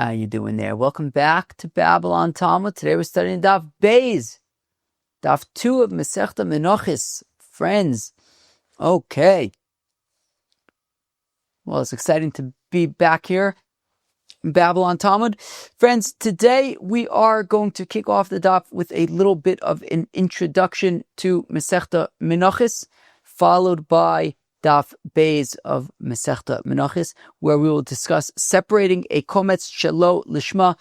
How you doing there? Welcome back to Babble on Talmud. Today we're studying Daf Beis, Daf 2 of Masechta Menachos. Friends, okay. Well, it's exciting to be back here in Babble on Talmud. Friends, today we are going to kick off the Daf with a little bit of an introduction to Masechta Menachos, followed by Daf Beis of Masechta Menachos, where we will discuss separating a qometz shelo lishma,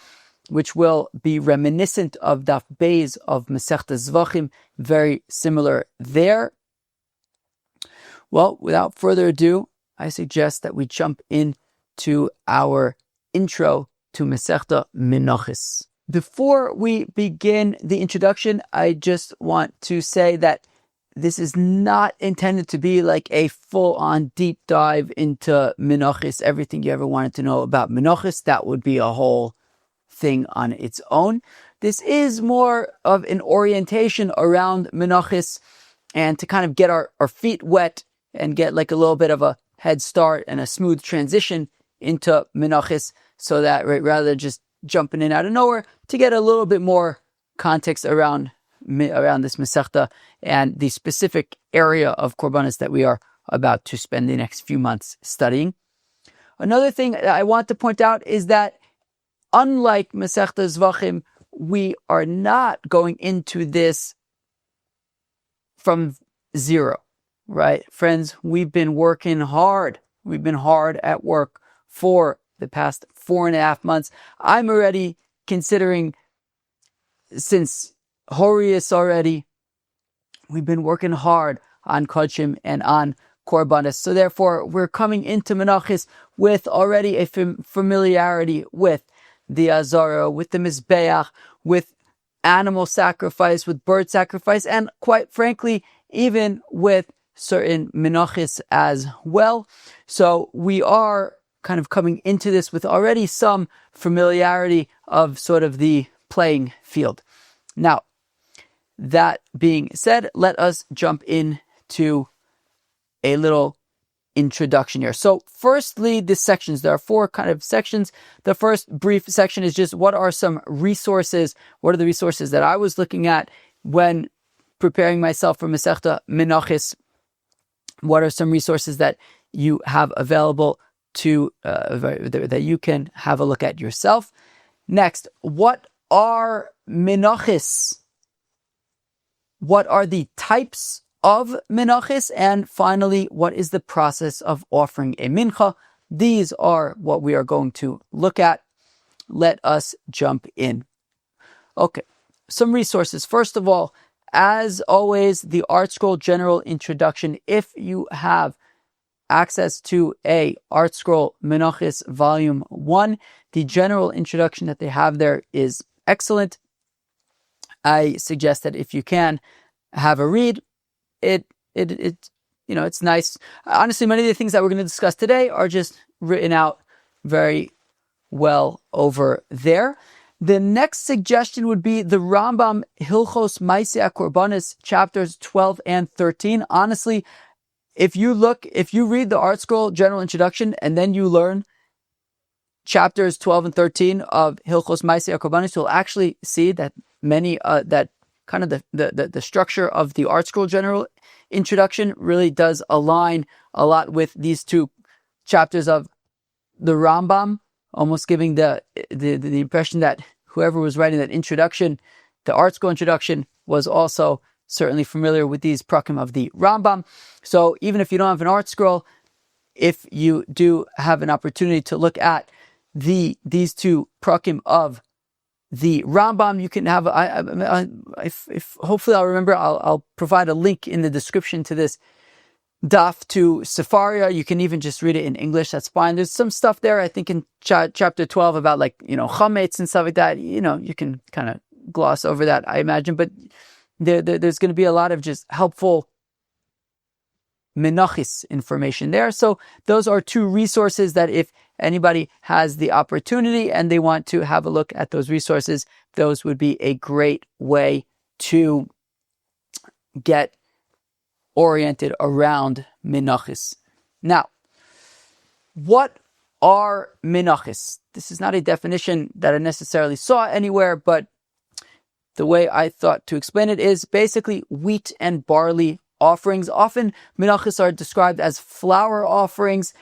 which will be reminiscent of Daf Beis of Masechta Zvachim, very similar there. Well, without further ado, I suggest that we jump into our intro to Masechta Menachos. Before we begin the introduction, I just want to say that this is not intended to be like a full-on deep dive into Menachos, everything you ever wanted to know about Menachos. That would be a whole thing on its own. This is more of an orientation around Menachos and to kind of get our feet wet and get like a little bit of a head start and a smooth transition into Menachos, so that rather than just jumping in out of nowhere, to get a little bit more context around this Masechta and the specific area of Korbanos that we are about to spend the next few months studying. Another thing that I want to point out is that unlike Masechta Zvachim, we are not going into this from zero, right? Friends, we've been working hard. We've been hard at work for the past 4.5 months. I'm already considering, since Horius already, we've been working hard on Kodshim and on Korbanos. So therefore, we're coming into Menachos with already a familiarity with the Azara, with the Mizbeach, with animal sacrifice, with bird sacrifice, and quite frankly, even with certain Menachos as well. So we are kind of coming into this with already some familiarity of sort of the playing field. Now, that being said, let us jump into a little introduction here. So firstly, the sections. There are 4 kind of sections. The first brief section is just what are some resources, what are the resources that I was looking at when preparing myself for Masechta Menachos. What are some resources that you have available to that you can have a look at yourself? Next, what are Menachos? What are the types of Menachos? And finally, what is the process of offering a mincha? These are what we are going to look at. Let us jump in. Okay, some resources. First of all, as always, the Art Scroll General Introduction. If you have access to a Art Scroll Menachos Volume 1, the general introduction that they have there is excellent. I suggest that if you can have a read, it's nice. Honestly, many of the things that we're going to discuss today are just written out very well over there. The next suggestion would be the Rambam Hilchos Maaseh Korbanos, chapters 12 and 13. Honestly, if you read the Art Scroll General Introduction and then you learn chapters 12 and 13 of Hilchos Maaseh Korbanos, you'll actually see that that kind of the structure of the Art Scroll General Introduction really does align a lot with these 2 chapters of the Rambam, almost giving the impression that whoever was writing that introduction, the Art Scroll Introduction, was also certainly familiar with these prakim of the Rambam. So even if you don't have an Art Scroll, if you do have an opportunity to look at these 2 prakim of the Rambam, you can have. If hopefully I'll remember, I'll provide a link in the description to this daf to Sefaria. You can even just read it in English. That's fine. There's some stuff there, I think, in chapter 12 about qometz and stuff like that. You can kind of gloss over that, I imagine. But there's going to be a lot of just helpful Menachos information there. So those are 2 resources that if anybody has the opportunity and they want to have a look at those resources, those would be a great way to get oriented around Menachos. Now, what are menachos. This is not a definition that I necessarily saw anywhere, but the way I thought to explain it is basically wheat and barley offerings. Often menachos are described as flour offerings.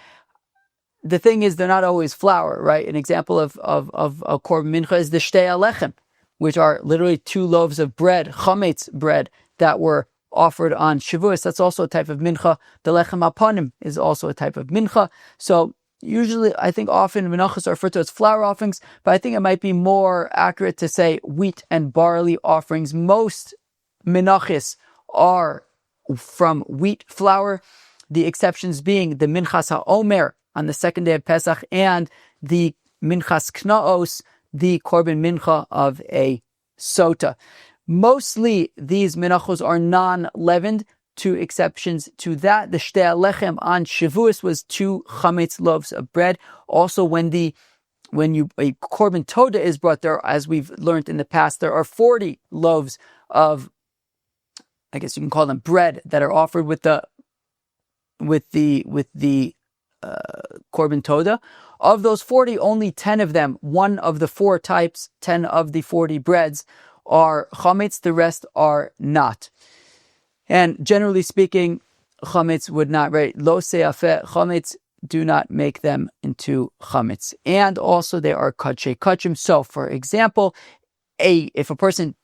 The thing is, they're not always flour, right? An example of a korban mincha is the shtei alechem, which are literally 2 loaves of bread, qometz bread, that were offered on Shavuos. That's also a type of mincha. The lechem apanim is also a type of mincha. So usually, I think often menachos are referred to as flour offerings, but I think it might be more accurate to say wheat and barley offerings. Most menachos are from wheat flour, the exceptions being the minchas ha'omer on the second day of Pesach and the minchas knaos, the korban mincha of a sota. Mostly these menachos are non-leavened, 2 exceptions to that. The shtei alechem on Shavuos was 2 chametz loaves of bread. Also, when a korban toda is brought, there, as we've learned in the past, there are 40 loaves of, I guess you can call them bread, that are offered with the korban toda. Of those 40, only 10 of them, one of the 4 types, 10 of the 40 breads, are chametz, the rest are not. And generally speaking, chametz would not, right? Lo se'afeh, chametz, do not make them into chametz. And also they are kachei kachim. So for example, if a person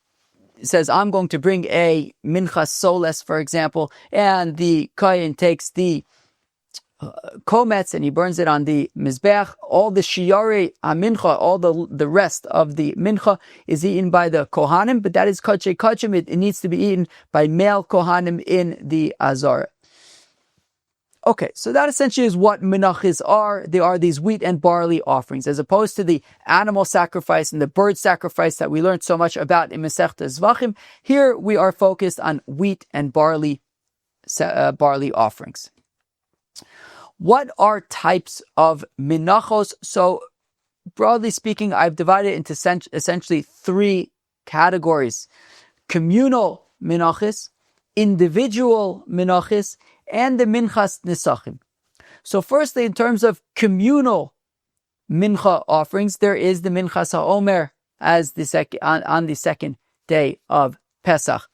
says, I'm going to bring a minchas soles, for example, and the kohen takes the qometz and he burns it on the mizbeach, all the shiare mincha, all the rest of the mincha is eaten by the kohanim, but that is kachei kachim. It needs to be eaten by male kohanim in the azara. Okay, so that essentially is what menachos are. They are these wheat and barley offerings, as opposed to the animal sacrifice and the bird sacrifice that we learned so much about in Masechta Zvachim. Here we are focused on wheat and barley offerings. What are types of menachos? So, broadly speaking, I've divided it into essentially 3 categories: communal menachos, individual menachos, and the minchas nisachim. So, firstly, in terms of communal mincha offerings, there is the minchas ha'omer as on the second day of Pesach.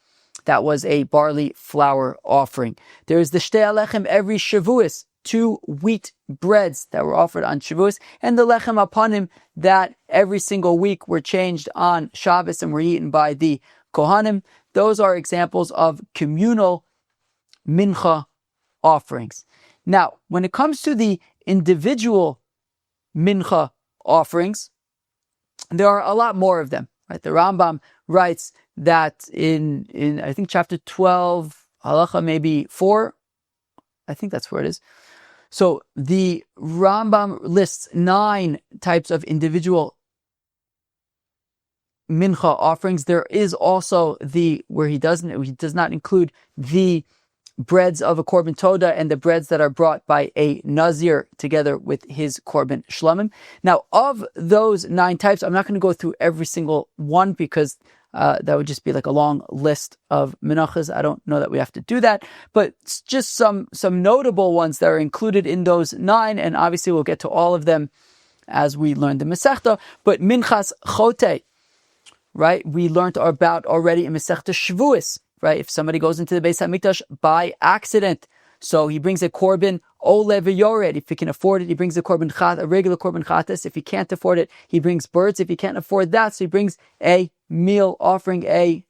That was a barley flour offering. There is the shtei alechem every Shavuos, 2 wheat breads that were offered on Shavuos, and the lechem apanim that every single week were changed on Shabbos and were eaten by the kohanim. Those are examples of communal mincha offerings. Now, when it comes to the individual mincha offerings, there are a lot more of them. Right? The Rambam writes that in I think chapter 12, halacha maybe 4, I think that's where it is. So the Rambam lists 9 types of individual mincha offerings. There is also where he does not include the breads of a korban toda and the breads that are brought by a nazir together with his korban shlamim. Now, of those 9 types, I'm not going to go through every single one because that would just be like a long list of menachos. I don't know that we have to do that, but it's just some notable ones that are included in those 9, and obviously we'll get to all of them as we learn the Masechta. But minchas chote, right? We learned about already in Masechta Shavuos, right? If somebody goes into the Beis HaMikdash by accident, so he brings a korban ole v'yored. If he can afford it, he brings a regular korban chatas. If he can't afford it, he brings birds. If he can't afford that, so he brings a meal offering, a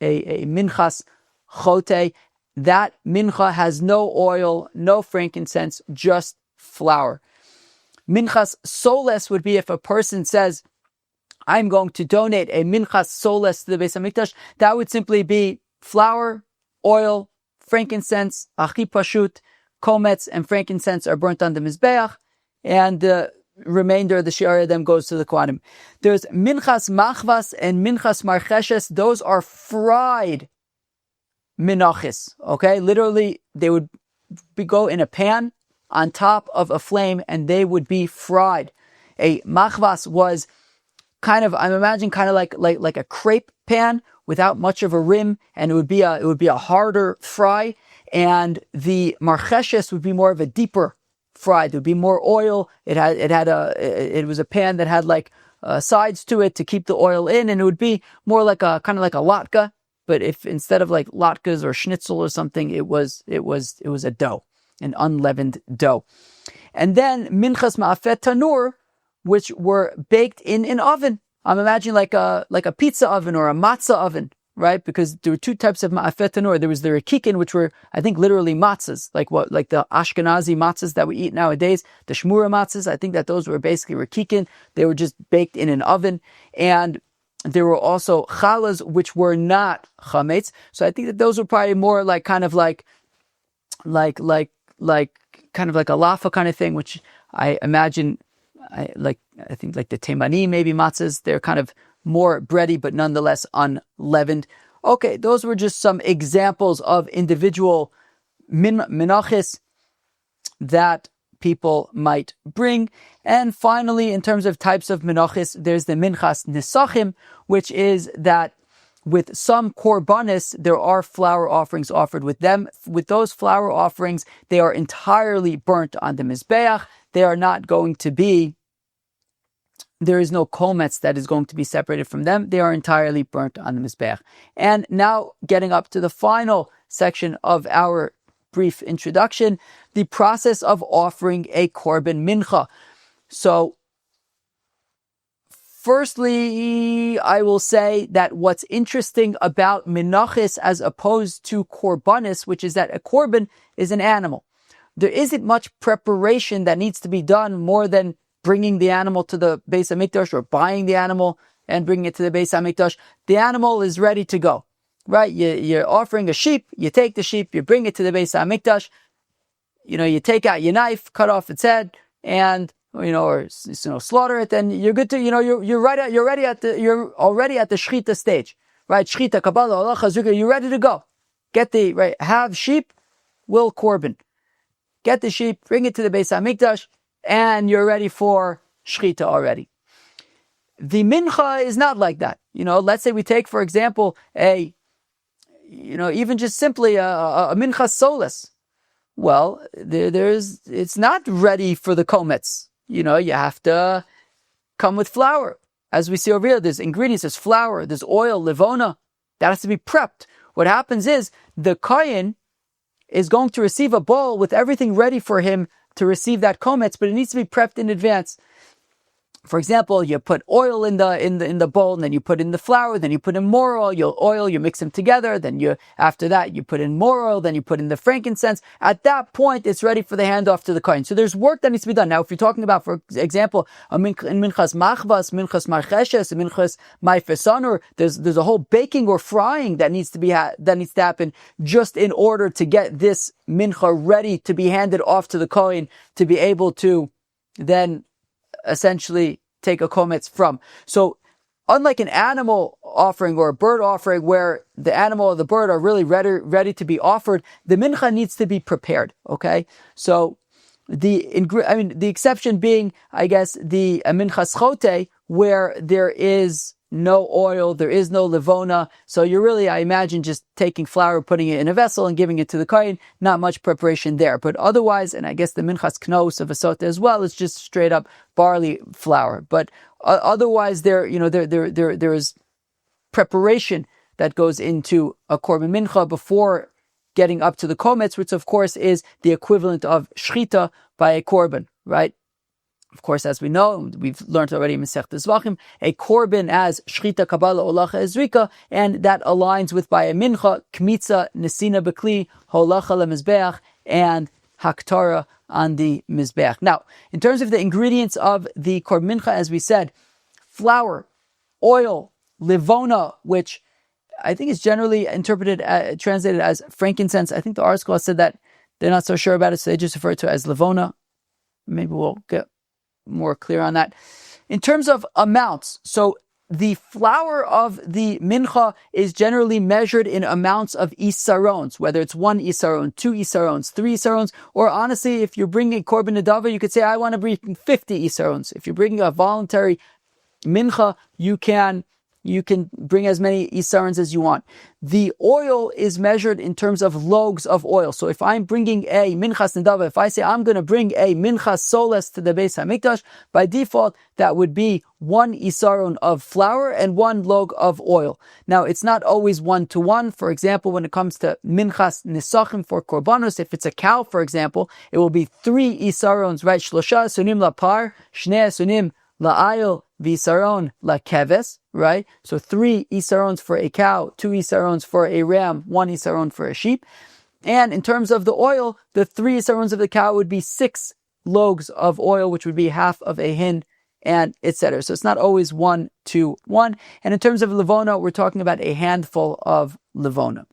minchas chote. That mincha has no oil, no frankincense, just flour. Minchas soles would be if a person says, I'm going to donate a minchas soles to the Beis HaMikdash. That would simply be flour, oil, frankincense, achi pashut, qometz, and frankincense are burnt on the mizbeach, and the remainder of the shi'ar of them goes to the kohanim. There's minchas machvas and minchas marcheshes. Those are fried menachos. Okay, literally they would go in a pan on top of a flame, and they would be fried. A machvas was I'm imagining like a crepe pan without much of a rim, and it would be a harder fry. And the marcheshes would be more of a deeper fried. There'd be more oil. It was a pan that had like sides to it to keep the oil in, and it would be more like a kind of like a latke. But if instead of like latkes or schnitzel or something, it was a dough, an unleavened dough. And then minchas ma'afet tanur, which were baked in an oven. I'm imagining like a pizza oven or a matzah oven, right? Because there were two types of ma'afet tanur. There was the rakikin, which were, I think, literally matzahs, like the Ashkenazi matzahs that we eat nowadays, the shmura matzahs. I think that those were basically rakikin. They were just baked in an oven. And there were also challahs, which were not qometz. So I think that those were probably more like kind of like a lafa kind of thing, which I imagine, I think like the temani, maybe matzahs, they're kind of more bready, but nonetheless unleavened. Okay, those were just some examples of individual menachos that people might bring. And finally, in terms of types of menachos, there's the minchas nisachim, which is that with some korbanis, there are flour offerings offered with them. With those flour offerings, they are entirely burnt on the mizbeach. They are not going to be, there is no qometz that is going to be separated from them. They are entirely burnt on the mizbeach. And now getting up to the final section of our brief introduction, the process of offering a korban mincha. So, firstly, I will say that what's interesting about menachos as opposed to korbanis, which is that a korban is an animal. There isn't much preparation that needs to be done more than bringing the animal to the Beis HaMikdash or buying the animal and bringing it to the Beis HaMikdash. The animal is ready to go, right? You're offering a sheep, you take the sheep, you bring it to the Beis HaMikdash, you take out your knife, cut off its head, and slaughter it, then you're good to, you're already at the shchita stage, right? Shchita, Kabbalah, Allah, Chazukah, you're ready to go. Have sheep, will korban. Get the sheep, bring it to the Beis HaMikdash, and you're ready for shchita already. The mincha is not like that. Let's say we take, for example, even just simply a mincha solis. Well, it's not ready for the qometz. You have to come with flour. As we see over here, there's ingredients, there's flour, there's oil, livona. That has to be prepped. What happens is the kohen is going to receive a bowl with everything ready for him to receive that qometz, but it needs to be prepped in advance. For example, you put oil in the bowl, and then you put in the flour, then you put in more oil, you mix them together, then after that you put in more oil, then you put in the frankincense. At that point, it's ready for the handoff to the kohen. So there's work that needs to be done. Now, if you're talking about, for example, in minchas machvas, minchas marcheshes, minchas maifesanur, there's a whole baking or frying that needs to happen just in order to get this mincha ready to be handed off to the kohen to be able to then essentially take a qometz from. So unlike an animal offering or a bird offering where the animal or the bird are really ready to be offered, the mincha needs to be prepared. Okay, so the exception being, I guess, the minchas chote, where there is no oil, there is no livona. So you're really, I imagine, just taking flour, putting it in a vessel and giving it to the kohen. Not much preparation there. But otherwise, and I guess the minchas knos of a sota as well, is just straight up barley flour. But otherwise, there is preparation that goes into a korban mincha before getting up to the qometz, which of course is the equivalent of shchita by a korban, right? Of course, as we know, we've learned already in Masechta Zvachim, a korban as shchita, kabbalah, olacha, ezrika, and that aligns with by a mincha, kmitza, nesina bekli, holacha lemizbeach, and haktara on the mizbeach. Now, in terms of the ingredients of the korban mincha, as we said, flour, oil, livona, which I think is generally translated as frankincense. I think the article has said that they're not so sure about it, so they just refer to it as livona. Maybe we'll get more clear on that. In terms of amounts, so the flour of the mincha is generally measured in amounts of isarons, whether it's 1 isaron, 2 isarons, 3 isarons, or honestly, if you're bringing korban nedava, you could say, I want to bring 50 isarons. If you're bringing a voluntary mincha, you can you can bring as many isarons as you want. The oil is measured in terms of logs of oil. So if I'm bringing a minchas nedava, if I say I'm going to bring a minchas soles to the Beis Hamikdash, by default, that would be 1 isaron of flour and 1 log of oil. Now, it's not always 1-to-1. For example, when it comes to minchas nisachim for korbanos, if it's a cow, for example, it will be 3 isarons, right? Shlosha sunim lapar, shnei sunim la'ayil, v'isaron la'keves, right? So 3 isarons for a cow, 2 isarons for a ram, 1 isaron for a sheep. And in terms of the oil, the 3 isarons of the cow would be 6 logs of oil, which would be half of a hin, and etc. So it's not always 1-to-1. And in terms of levona, we're talking about a handful of levona.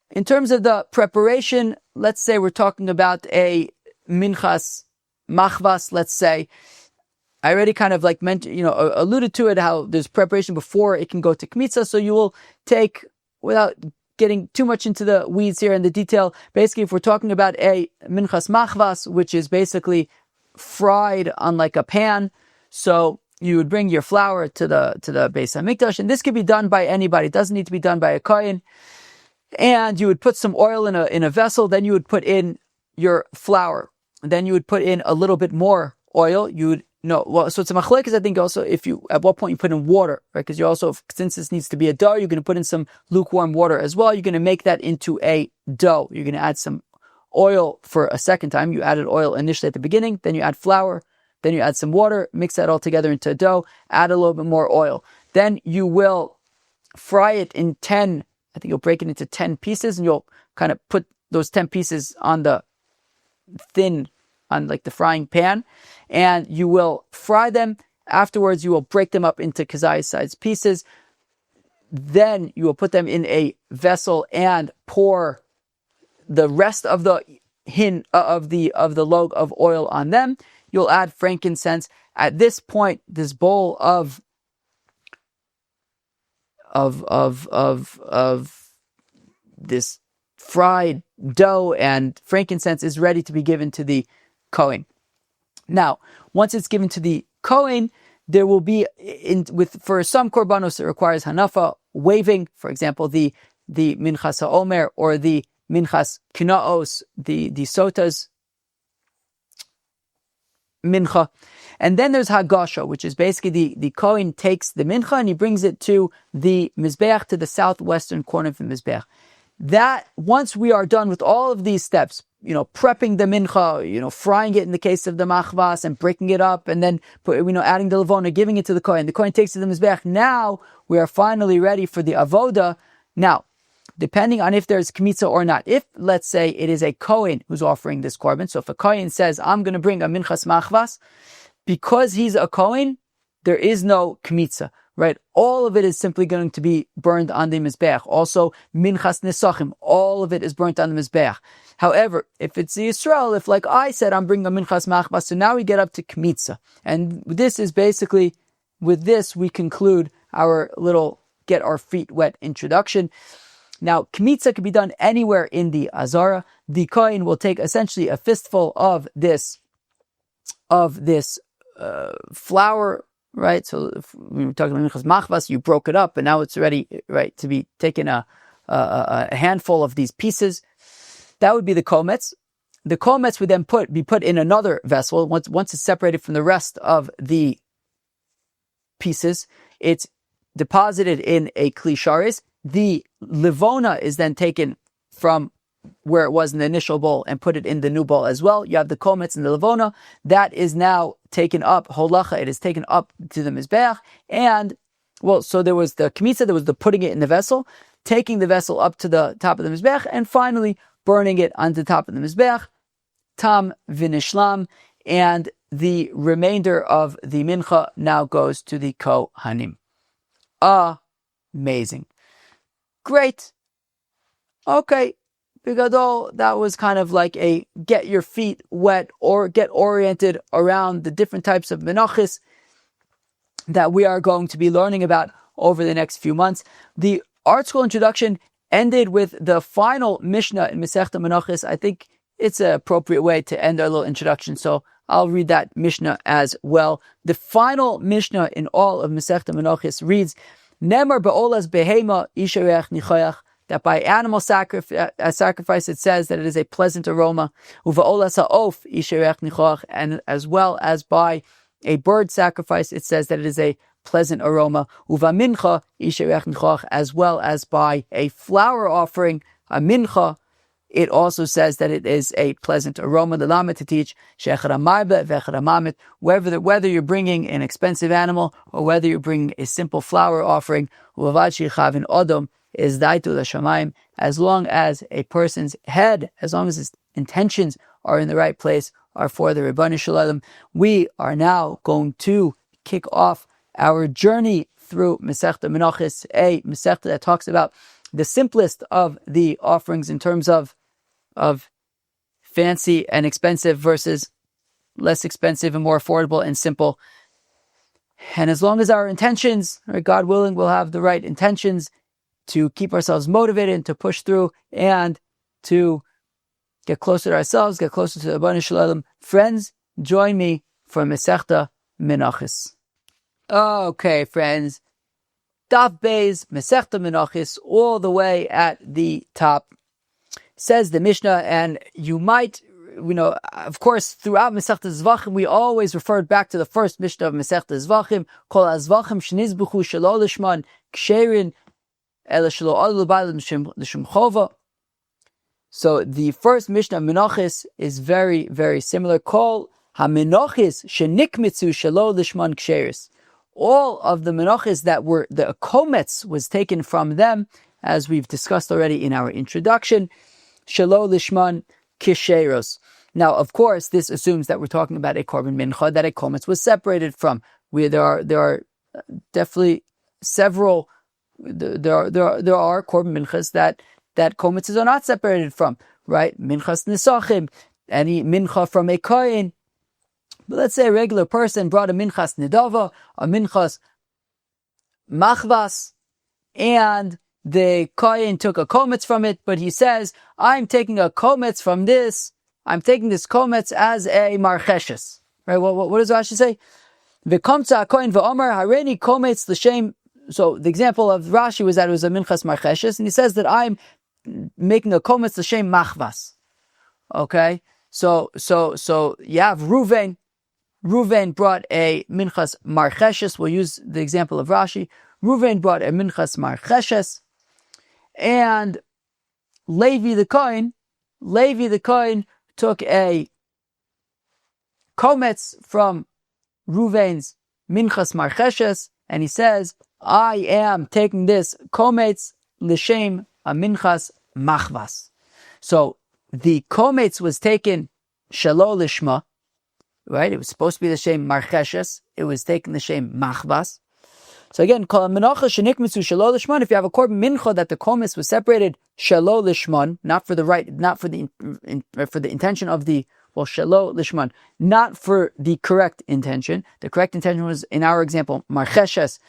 In terms of the preparation, let's say we're talking about a minchas machvas, let's say. I already kind of mentioned, alluded to it, how there's preparation before it can go to kmitza. So you will take, without getting too much into the weeds here and the detail, basically if we're talking about a minchas machvas, which is basically fried on like a pan, so you would bring your flour to the Beis Hamikdash, and this could be done by anybody. It doesn't need to be done by a kohen. And you would put some oil in a vessel, then you would put in your flour. Then you would put in a little bit more oil. So it's a machlekes, I think, also at what point you put in water, right? Because you also, since this needs to be a dough, you're going to put in some lukewarm water as well. You're going to make that into a dough. You're going to add some oil for a second time. You added oil initially at the beginning, then you add flour, then you add some water, mix that all together into a dough, add a little bit more oil. Then you will fry it in 10, I think you'll break it into 10 pieces, and you'll kind of put those 10 pieces on the frying pan, and you will fry them. Afterwards, you will break them up into kazai-sized pieces. Then you will put them in a vessel and pour the rest of the the log of oil on them. You'll add frankincense. At this point, this bowl of this fried dough and frankincense is ready to be given to the kohen. Now, once it's given to the kohen, there will be for some korbanos it requires hanafa, waving. For example, the minchas haomer or the minchas kinaos, the sotas mincha. And then there's hagasha, which is basically the kohen takes the mincha and he brings it to the mizbeach, to the southwestern corner of the mizbeach. That, once we are done with all of these steps, prepping the mincha, frying it in the case of the machvas and breaking it up, and then adding the levona, giving it to the kohen. The kohen takes it to the mizbeach. Now we are finally ready for the avoda. Now, depending on if there's kmitza or not. If, let's say, it is a kohen who's offering this korban, so if a kohen says, I'm going to bring a minchas machvas, because he's a kohen, there is no kmitza, right? All of it is simply going to be burned on the mizbeach. Also, minchas nesachim, all of it is burnt on the mizbeach. However, if it's the Yisrael, if like I said, I'm bringing a minchas machvas, so now we get up to kmitza. And this is basically, with this, we conclude our little get our feet wet introduction. Now, kmitza can be done anywhere in the azara. The kohen will take essentially a fistful of this flour, right? So if we were talking about minchas machvas, you broke it up, and now it's ready, right, to be taken a handful of these pieces. That would be the qometz. The qometz would then be put in another vessel. Once it's separated from the rest of the pieces, it's deposited in a kli sharis. The levona is then taken from where it was in the initial bowl and put it in the new bowl as well. You have the qometz and the levona. That is now taken up, holacha, it is taken up to the mizbeach. And, so there was the kmitza, there was the putting it in the vessel, taking the vessel up to the top of the mizbeach, and finally burning it on the top of the mizbeach, tam v'nishlam, and the remainder of the mincha now goes to the kohanim. Amazing. Great. Okay. Bigadol, that was kind of like a get your feet wet or get oriented around the different types of menachos that we are going to be learning about over the next few months. The art school introduction ended with the final Mishnah in Masechta Menachos. I think it's an appropriate way to end our little introduction, so I'll read that Mishnah as well. The final Mishnah in all of Masechta Menachos reads, Nemar ba'olas behema isharech nichoyach, that by animal sacrifice it says that it is a pleasant aroma. Uva'olas ha'of isharech nichoyach, and as well as by a bird sacrifice it says that it is a pleasant aroma. Uva mincha isharech nichoyach, as well as by a flower offering, a mincha, it also says that it is a pleasant aroma. The Lamed to teach whether you're bringing an expensive animal or whether you're bringing a simple flower offering, is as long as a person's head, as long as his intentions are in the right place, are for the Ribbon Shalom. We are now going to kick off our journey through Masechta Menachos, a Masechta that talks about the simplest of the offerings in terms of fancy and expensive versus less expensive and more affordable and simple. And as long as our intentions, right, God willing, we'll have the right intentions to keep ourselves motivated and to push through and to get closer to ourselves, get closer to the Ribbon Shalom. Friends, join me for Masechta Menachos. Okay, friends. Daf Beis, Masechta Menachos, all the way at the top. Says the Mishnah, and you might, of course, throughout Masechta Zvachim, we always referred back to the first Mishnah of Masechta Zvachim, Kol HaZvachim Shnizbuchu Shelo Lishman Ksherin Ela Shelo Adu L'Shum Chova. So the first Mishnah of Menachos is very, very similar. Kol HaMenachos Shenikmitzu Shelo Lishman Ksheris. All of the Menachos that were, the qometz was taken from them, as we've discussed already in our introduction. Shelo lishman kisheros. Now, of course, this assumes that we're talking about a korban mincha that a qometz was separated from. There are definitely several. There are korban minchas that qometzes are not separated from. Right, minchas nisachim, any mincha from a kohen. But let's say a regular person brought a minchas nidava, a minchas machvas, and the kohen took a qometz from it, but he says, I'm taking a qometz from this, I'm taking this qometz as a marcheshes. Right, what does Rashi say? V'komtza kohen v'omer hareni qometz l'shem. So the example of Rashi was that it was a minchas marcheshes, and he says that I'm making a qometz l'shem machvas. Okay, so you have Ruvain. Ruvain brought a minchas marcheshes. We'll use the example of Rashi. Ruvain brought a minchas marcheshes, and Levi the Kohen took a qometz from Ruvain's minchas marcheshes, and he says, I am taking this qometz l'shem a minchas machvas. So the qometz was taken shelo lishma, right? It was supposed to be the shem marcheshes. It was taken the shem machvas. So again, kol menacha shenikmitzu shelo lishman. If you have a korban mincha that the qometz was separated shelo lishman, not for the intention of the shelo lishman, not for the correct intention. The correct intention was, in our example, marcheshes,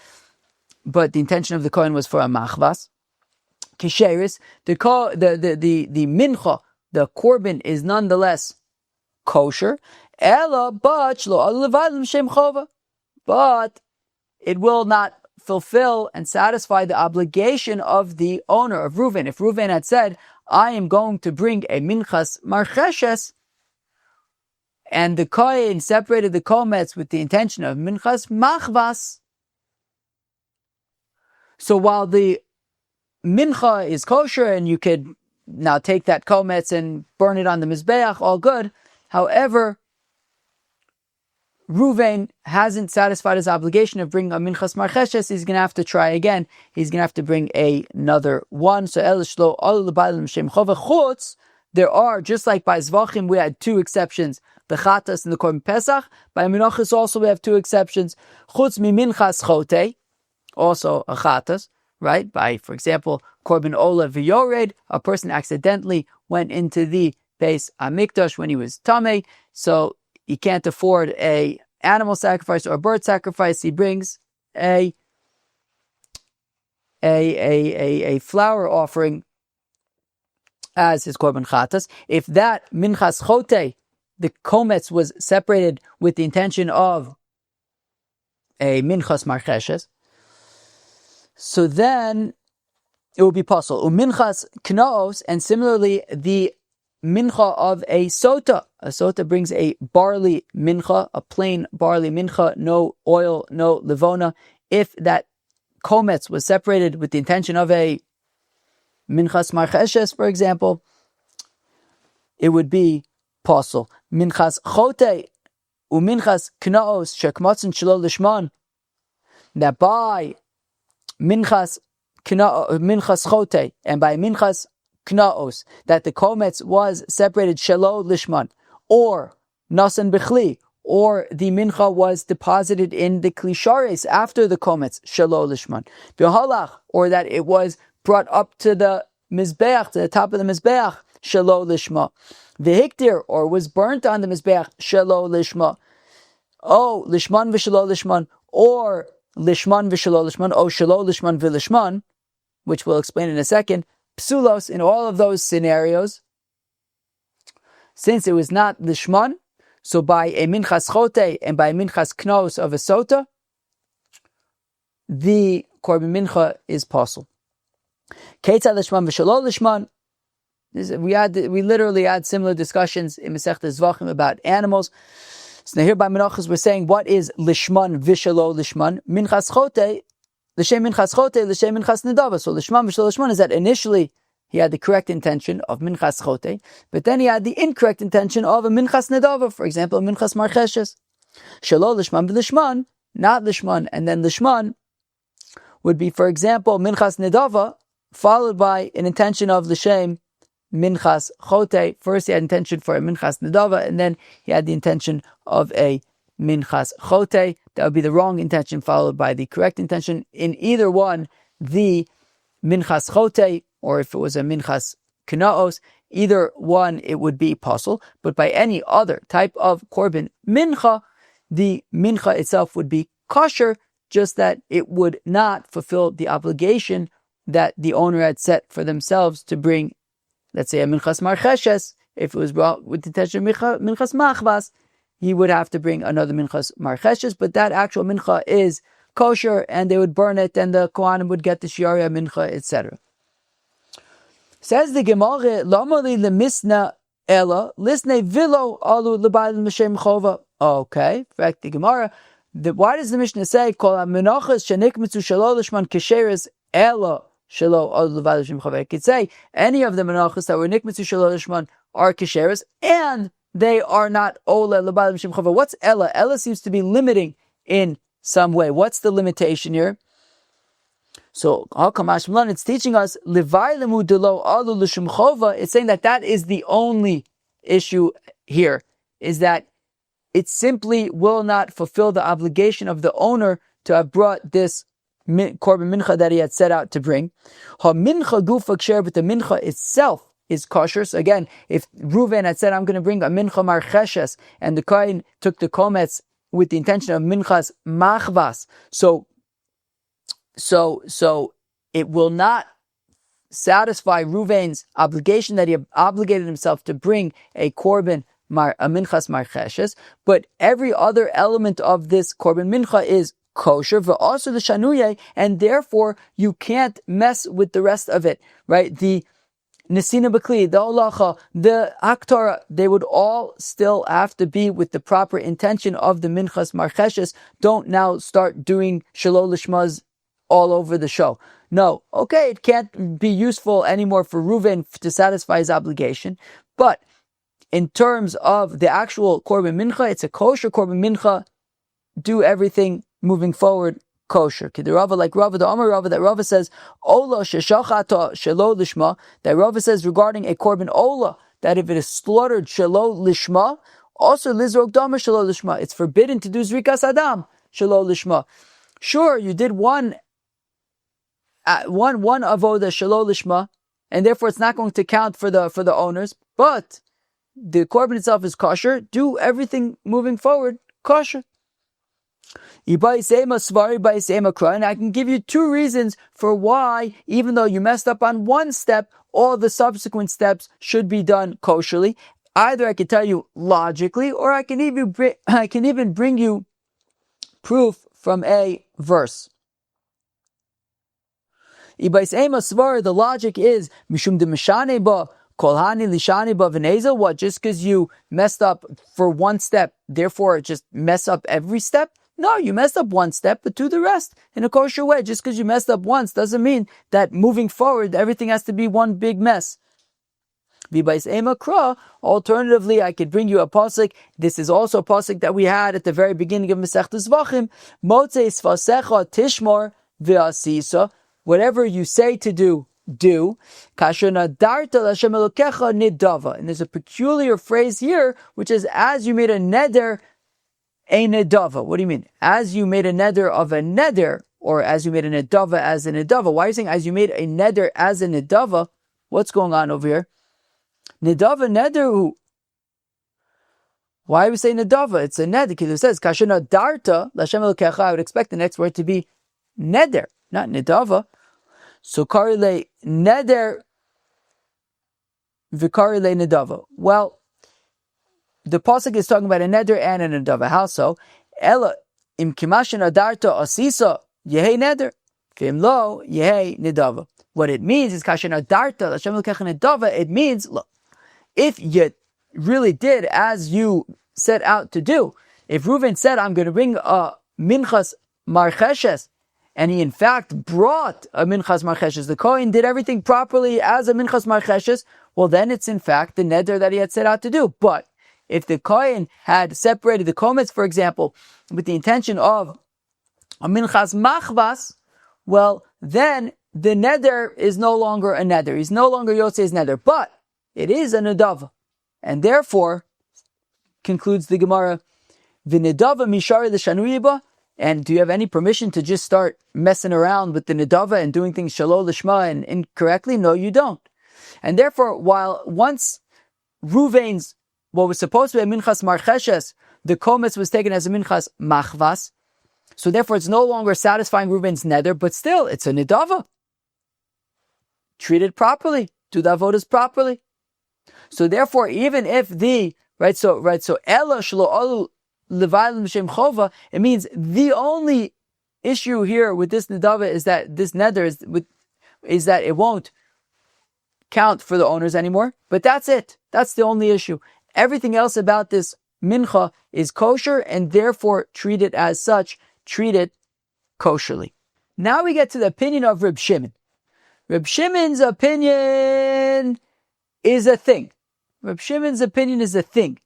but the intention of the kohen was for a machvas. Kisheris, the mincha, the korban is nonetheless kosher. Ella, but it will not fulfill and satisfy the obligation of the owner, of Reuven. If Reuven had said, I am going to bring a minchas marcheshes, and the kohen separated the qometz with the intention of minchas machvas, so while the mincha is kosher and you could now take that qometz and burn it on the mizbeach, all good. However, Reuven hasn't satisfied his obligation of bringing a minchas marcheshes. He's going to have to try again. He's going to have to bring another one. So there are, just like by Zvachim we had two exceptions, the chatas and the korban pesach. By Menachos also we have two exceptions. Chutz mi minchas chote, also a chatas, right? By, for example, korban ola v'yored, a person accidentally went into the Beis Hamikdash when he was tamei, so he can't afford a animal sacrifice or a bird sacrifice. He brings a flower offering as his korban chatas. If that minchas chote the qometz was separated with the intention of a minchas marcheshes, so then it will be possible. Minchas knaos, and similarly the mincha of a sota. A sota brings a barley mincha, a plain barley mincha, no oil, no levona. If that qometz was separated with the intention of a minchas marcheshes, for example, it would be possible. Minchas chote uminchas knaos shekmatzin shelo lishman. That by minchas chote and by minchas knaos, that the qometz was separated shelo lishman, or nasan bechli, or the mincha was deposited in the klishares after the qometz shelo lishman, b'halach, or that it was brought up to the mizbeach, to the top of the mizbeach shelo lishma, v'hiktir, or was burnt on the mizbeach shelo lishma, oh lishman v'shelo lishman, or lishman v'shelo lishman, oh shelo lishman v'lishman, which we'll explain in a second. Psulos, in all of those scenarios, since it was not lishman, so by a minchas chote and by a minchas knos of a sota, the korban mincha is possible. Ketzad lishman v'shelo lishman. We literally had similar discussions in Masechta Zvachim about animals. So now here by Menachos we're saying, what is lishman v'shelo lishman? Minchas chote, l'shem minchas chote, l'shem minchas nedava. So lishman v'shelo lishman is that initially he had the correct intention of minchas chote, but then he had the incorrect intention of a minchas nedava, for example, a minchas marcheshes. Shelo lishman v'lishman, not lishman, and then lishman would be, for example, minchas nedava, followed by an intention of l'shem minchas chote. First he had intention for a minchas nedava, and then he had the intention of a minchas chote. That would be the wrong intention followed by the correct intention. In either one, the minchas chote, or if it was a minchas knaos, either one it would be possible. But by any other type of korban mincha, the mincha itself would be kosher, just that it would not fulfill the obligation that the owner had set for themselves to bring, let's say, a minchas marcheshes. If it was brought with the intention of minchas machvas, he would have to bring another minchas marcheshes, but that actual mincha is kosher, and they would burn it, and the kohanim would get the shiaria mincha, etc. Says the Gemara, Lamali lemisna ella lisne vilo alu lebayil m'shem chova. Okay, in fact, the Gemara, why does the Mishnah say kol menachos shenikmitzu shelo lishman kesheres ella shelo alu lebayil m'shem chova? It could say any of the menachos that were nikmitzu shelo lishman are kesheres, and they are not ola lebayil m'shem chova. What's ella? Ella seems to be limiting in some way. What's the limitation here? So, it's teaching us, it's saying that is the only issue here, is that it simply will not fulfill the obligation of the owner to have brought this korban mincha that he had set out to bring. Ha-mincha gufa ksher, but the mincha itself is kosher. So again, if Reuven had said, I'm going to bring a mincha marcheshes, and the kohen took the qometz with the intention of minchas machvas, so it will not satisfy Reuven's obligation that he obligated himself to bring a korban, a minchas marcheshes, but every other element of this korban mincha is kosher, also the shanuye, and therefore you can't mess with the rest of it, right? The Nesina Bakli, the Olacha, the Aktara, they would all still have to be with the proper intention of the minchas marcheshes. Don't now start doing shelo lishmaz all over the show. No, okay, it can't be useful anymore for Reuven to satisfy his obligation, but in terms of the actual korban mincha, it's a kosher korban mincha. Do everything moving forward kosher. Kidirava, like Rava, the Amar Rava, that Rava says, Ola sheshachata shelo lishma, that Rava says regarding a korban ola, that if it is slaughtered shelo lishma, also lizrok dama shelo lishma, it's forbidden to do zrikas adam shelo lishma. Sure, you did one avoda shelo lishma, and therefore it's not going to count for the owners, but the korban itself is kosher. Do everything moving forward kosher. And I can give you two reasons for why, even though you messed up on one step, all the subsequent steps should be done kosherly. Either I can tell you logically, or I can even bring you proof from a verse. The logic is mishum de mishane ba kolhani lishane ba v'neza. What? Just because you messed up for one step, therefore just mess up every step? No, you messed up one step, but do the rest in a kosher way. Just because you messed up once doesn't mean that moving forward everything has to be one big mess. Alternatively, I could bring you a pasuk. This is also a pasuk that we had at the very beginning of Masechtas Zvachim. Motzei svasecha tishmor v'asisa. Whatever you say to do, do. Kasher nadarta l'Hashem Elokecha nidava. And there's a peculiar phrase here, which is, as you made a neder, a nidava. What do you mean? As you made a neder of a neder, or as you made a nidava as a nidava. Why are you saying as you made a neder as a nidava? What's going on over here? Nidava neder. Why are we saying nidava? It's a neder because it says kasher nadarta l'Hashem Elokecha. I would expect the next word to be neder, not nidava. So karile neder v'karile nidava. Well, the pasuk is talking about a neder and a nidava. How so? Ela im kimashin adarta asisa yehei neder, v'im lo yehei nidava. What it means is kasher adarta l'Hashem Elokecha nidava. It means, look, if you really did as you set out to do, if Reuven said, I'm going to bring a minchas marcheshes, and he in fact brought a minchas marcheshes, the Kohen did everything properly as a minchas marcheshes, well then it's in fact the neder that he had set out to do. But if the Kohen had separated the qometz, for example, with the intention of a minchas machvas, well then the neder is no longer a neder. He's no longer Yotzei's neder, but it is a nedava. And therefore, concludes the Gemara, v'nedava mishari l'shanuyiba. And do you have any permission to just start messing around with the nedava and doing things shalom lishma and incorrectly? No, you don't. And therefore, while once Ruvain's, what was supposed to be a minchas marcheshes, the qometz was taken as a minchas machvas, so therefore it's no longer satisfying Ruvain's neder, but still it's a nedava. Treat it properly. Do the avodas properly. So therefore, even if the so ela shelo alu levayim b'shem chova, it means the only issue here with this nedava is that this neder is that it won't count for the owners anymore. But that's it. That's the only issue. Everything else about this mincha is kosher, and therefore treat it as such. Treat it kosherly. Now we get to the opinion of Reb Shimon. Reb Shimon's opinion is a thing. Reb Shimon's opinion is a thing.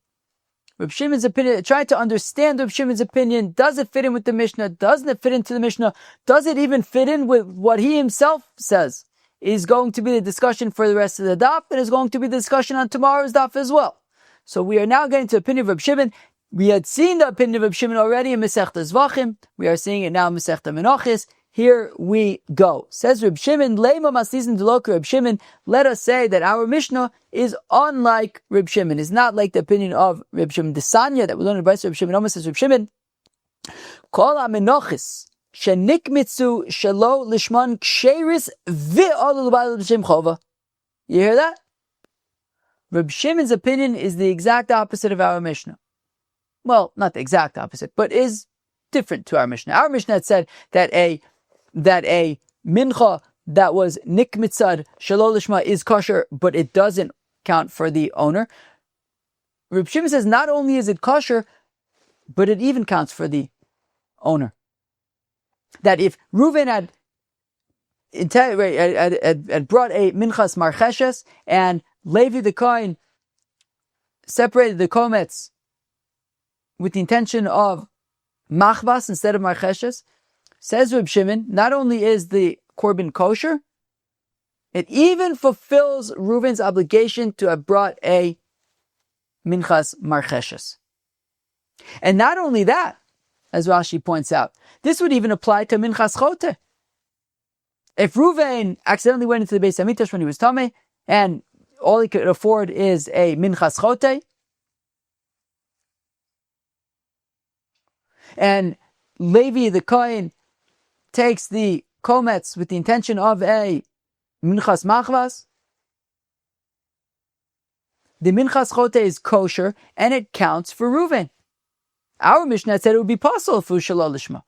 Reb Shimon's opinion, try to understand Reb Shimon's opinion. Does it fit in with the Mishnah? Doesn't it fit into the Mishnah? Does it even fit in with what he himself says is going to be the discussion for the rest of the daf, and is going to be the discussion on tomorrow's daf as well? So we are now getting to the opinion of Reb Shimon. We had seen the opinion of Reb Shimon already in Masechtas Zvachim. We are seeing it now in Masechtas Menachos. Here we go. Says Reb Shimon, Leima Masizin Deloka Reb Shimon. Let us say that our Mishnah is unlike Reb Shimon. It's not like the opinion of Reb Shimon. The Sanya that we learned in Reb Shimon Omer says Reb Shimon, Kol HaMenachos shenikmitzu shelo lishman ksheris ve'olu l'bayil b'shem chova. You hear that? Reb Shimon's opinion is the exact opposite of our Mishnah. Well, not the exact opposite, but is different to our Mishnah. Our Mishnah had said that a mincha that was nikmitzad shelo lishma is kosher, but it doesn't count for the owner. Reb Shimon says not only is it kosher, but it even counts for the owner. That if Reuven had brought a minchas marcheshes and Levi the Kohen separated the qometz with the intention of machvas instead of marcheshes, says Reb Shimon, not only is the korban kosher, it even fulfills Reuven's obligation to have brought a minchas marcheshes. And not only that, as Rashi points out, this would even apply to minchas chote. If Reuven accidentally went into the Beis Hamikdash when he was tameh, and all he could afford is a minchas chote, and Levi the Kohen takes the qometz with the intention of a minchas machvas, the minchas chote is kosher and it counts for Reuven. Our Mishnah said it would be possible for shalol lishma.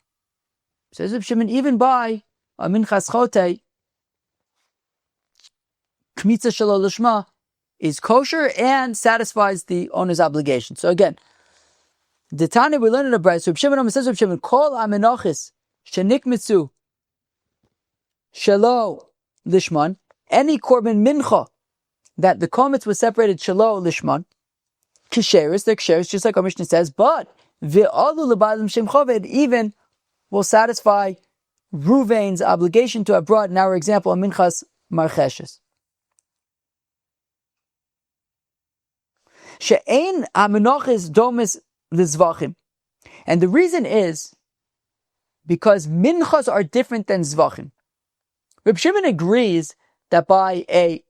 Says Reb Shimon, even by a minchas chote, kmitza shalol lishma is kosher and satisfies the owner's obligation. So again, the Tanya we learned in the Brayso. Reb Shimon says, Reb Shimon, kol amenachis shenikmitzu shalo lishman, any korban mincha that the qometz was separated shalo lishman, kisheris, they're kisheris, just like our Mishnah says, but ve'alu lebalim shem chaved, even will satisfy Ruvain's obligation to have brought, in our example, a minchas marcheshes. She'ein hamenachis domis lizvachim. And the reason is because minchas are different than zvachim. Reb Shimon agrees that by a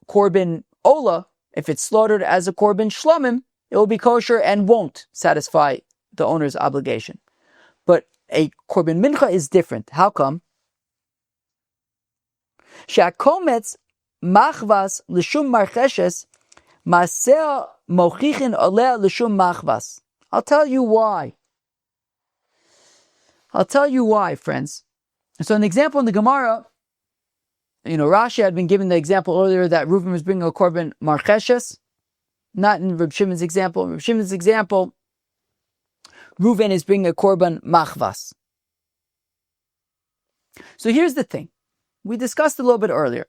korban ola, if it's slaughtered as a korban shlomim, it will be kosher and won't satisfy the owner's obligation. But a korban mincha is different. How come? Qometz machvas l'shum marcheshes maseh mochichin aleh l'shum machvas. I'll tell you why. Friends. So an example in the Gemara, Rashi had been given the example earlier that Reuven was bringing a korban marcheshes, not in Reb Shimon's example. In Reb Shimon's example, Reuven is bringing a korban machvas. So here's the thing. We discussed a little bit earlier.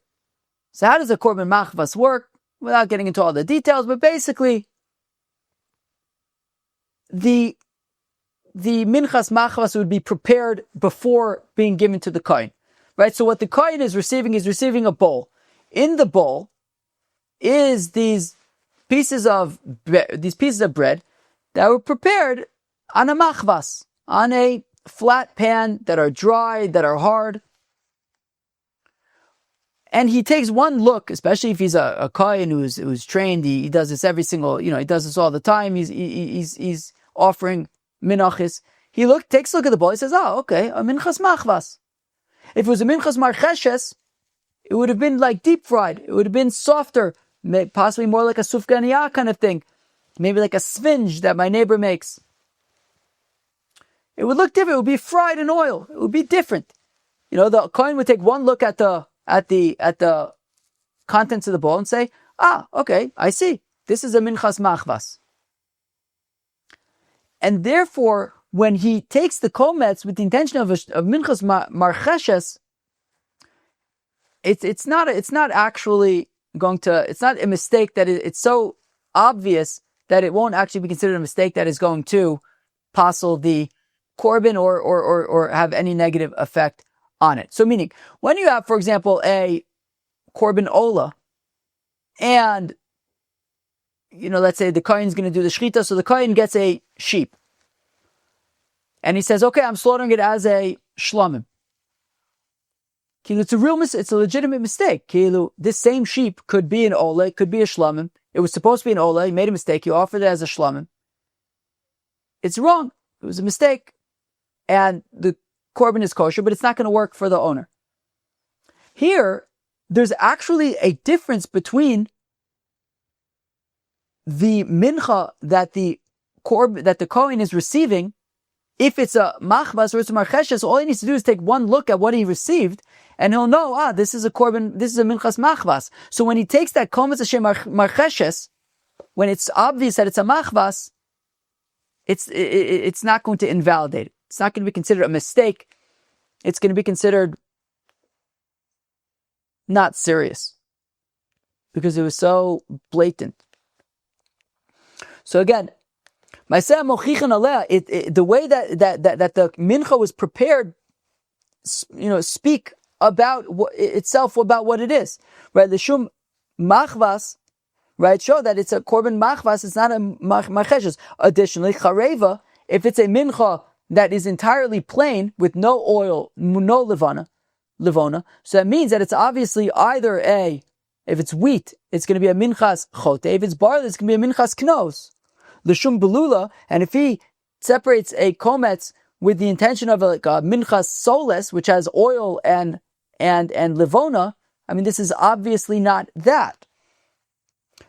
So how does a korban machvas work? Without getting into all the details, but basically, the minchas machvas would be prepared before being given to the kohen. Right? So what the kohen is receiving a bowl. In the bowl is these pieces of bread that were prepared on a machvas, on a flat pan that are dry, that are hard. And he takes one look, especially if he's a kohen who's trained. He does this every single, he does this all the time. He's offering menachos. He takes a look at the bowl. He says, "Oh, okay, a minchas machvas." If it was a minchas marcheshes, it would have been like deep fried. It would have been softer, possibly more like a sufganiyah kind of thing, maybe like a sphinge that my neighbor makes. It would look different. It would be fried in oil. It would be different. The kohen would take one look at the contents of the bowl and say, okay, I see. This is a minchas machvas. And therefore, when he takes the qometz with the intention of minchas marcheshes, it's not a mistake that it's so obvious that it won't actually be considered a mistake that is going to passel the korban or have any negative effect on it. So meaning, when you have, for example, a korban ola, and let's say the kohen is going to do the shechita, so the kohen gets a sheep, and he says, "Okay, I'm slaughtering it as a shlomim." It's a legitimate mistake. This same sheep could be an ola, it could be a shlomim. It was supposed to be an ola. He made a mistake. He offered it as a shlomim. It's wrong. It was a mistake, and the korban is kosher, but it's not going to work for the owner. Here, there's actually a difference between the mincha that the kohen is receiving. If it's a machvas or it's a marcheshes, all he needs to do is take one look at what he received, and he'll know, this is a korban, this is a minchas machvas. So when he takes that qometz Hashem marcheshes, when it's obvious that it's a machvas, it's not going to invalidate it. It's not going to be considered a mistake. It's going to be considered not serious because it was so blatant. So again, the way that the mincha was prepared, speak about itself about what it is, right? The shum machvas, right? Show that it's a korban machvas. It's not a marcheshes. Additionally, chareva, if it's a mincha that is entirely plain with no oil, no levona, so that means that it's obviously either if it's wheat, it's going to be a minchas chote. If it's barley, it's going to be a minchas knos. L'shum belula, and if he separates a qometz with the intention of a minchas soles, which has oil and levona, this is obviously not that.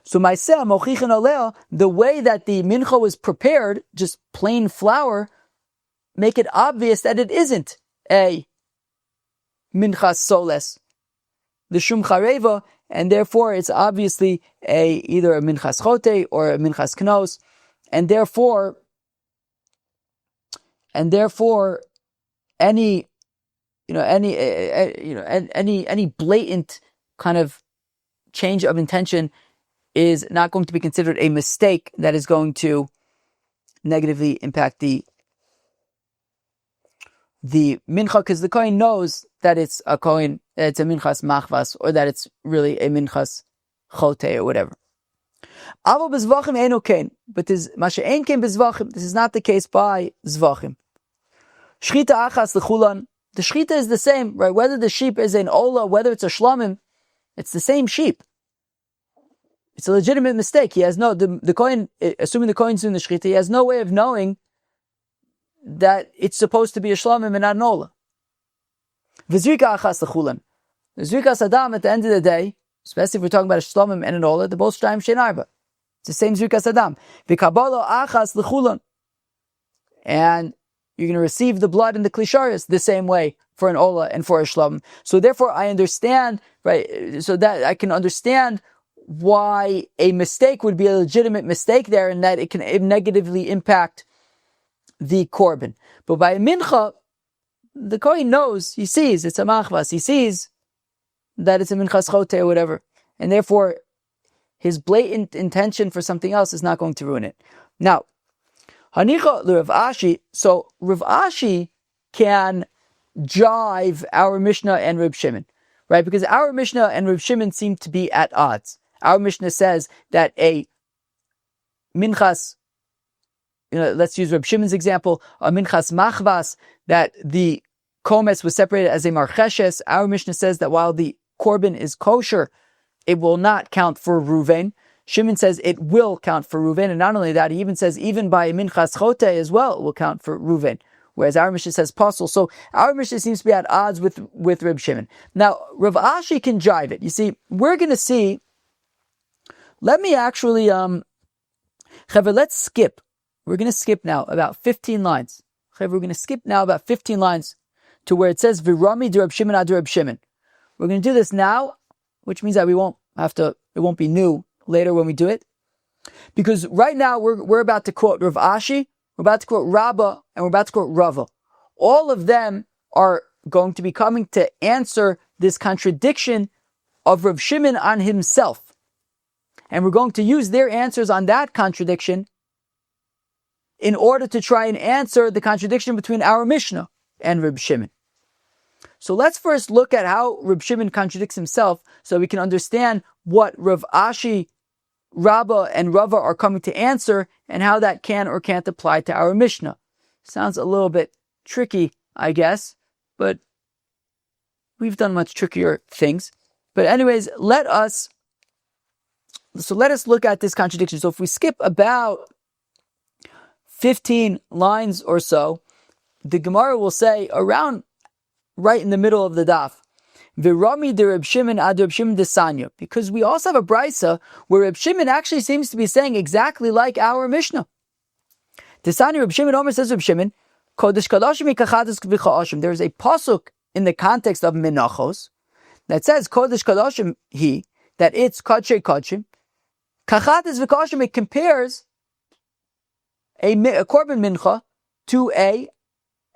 So Maiseh Mochichin Alea, the way that the mincha was prepared, just plain flour, make it obvious that it isn't a minchas soles, the shum chareva, and therefore it's obviously either a minchas chote or a minchas knos, and therefore any blatant kind of change of intention is not going to be considered a mistake that is going to negatively impact the mincha, because the kohen knows that it's a minchas machvas, or that it's really a minchas chote or whatever. But this masha ein kein bezvachim. This is not the case by zvachim. Shchita achas lechulan. The shchita is the same, right? Whether the sheep is an ola, whether it's a shlamim, it's the same sheep. It's a legitimate mistake. He has the kohen, assuming the kohen's doing the shchita, he has no way of knowing that it's supposed to be a shlamim and not an ola. V'zrika achas lechulan. The zrikas adam at the end of the day, especially if we're talking about a shlamim and an ola, they're both shtayim shein arba. It's the same zrikas adam. V'kabala achas lechulan. And you're going to receive the blood in the klisharis the same way for an ola and for a shlamim. So therefore I understand, right, so that I can understand why a mistake would be a legitimate mistake there, and that it can negatively impact the korban. But by a mincha, the kohen knows, he sees it's a machvas, he sees that it's a minchas chote or whatever, and therefore his blatant intention for something else is not going to ruin it. Now, hanicha Rav Ashi, so Rav Ashi can jive our Mishnah and Reb Shimon, right? Because our Mishnah and Reb Shimon seem to be at odds. Our Mishnah says that a minchas, let's use Reb Shimon's example, a minchas machvas, that the qometz was separated as a marcheshes. Our Mishnah says that while the korban is kosher, it will not count for Ruvain. Shimon says it will count for Ruvain, and not only that, he even says even by minchas chote as well, it will count for Ruvain. Whereas our Mishnah says pasul. So our Mishnah seems to be at odds with Reb Shimon. Now, Rav Ashi can jive it. You see, we're going to see. Let me actually, let's skip. We're going to skip now about 15 lines. We're going to skip now about 15 lines to where it says Virami de Reb Shimon ad Reb Shimon. We're going to do this now, which means that we won't have to. It won't be new later when we do it, because right now we're about to quote Rav Ashi, we're about to quote Rabbah, and we're about to quote Rava. All of them are going to be coming to answer this contradiction of Rav Shimon on himself. And we're going to use their answers on that contradiction in order to try and answer the contradiction between our Mishnah and Reb Shimon. So let's first look at how Reb Shimon contradicts himself, so we can understand what Rav Ashi, Rabbah, and Rava are coming to answer, and how that can or can't apply to our Mishnah. Sounds a little bit tricky, I guess, but we've done much trickier things. But anyways, let us look at this contradiction. So if we skip about 15 lines or so, the Gemara will say around right in the middle of the daf, Virami de Reb Shimon ad Reb Shimon de Sanya, because we also have a brisa where Reb Shimon actually seems to be saying exactly like our Mishnah. De Sanya Reb Shimon Omer says Reb Shimon, Kodesh Kadashim Kachadas V'Cha'ashim. There is a pasuk in the context of Menachos that says Kodesh Kadashim he, that it's Kodshe Kodshim. Kachadas V'Cha'ashim, it compares a korban mincha to a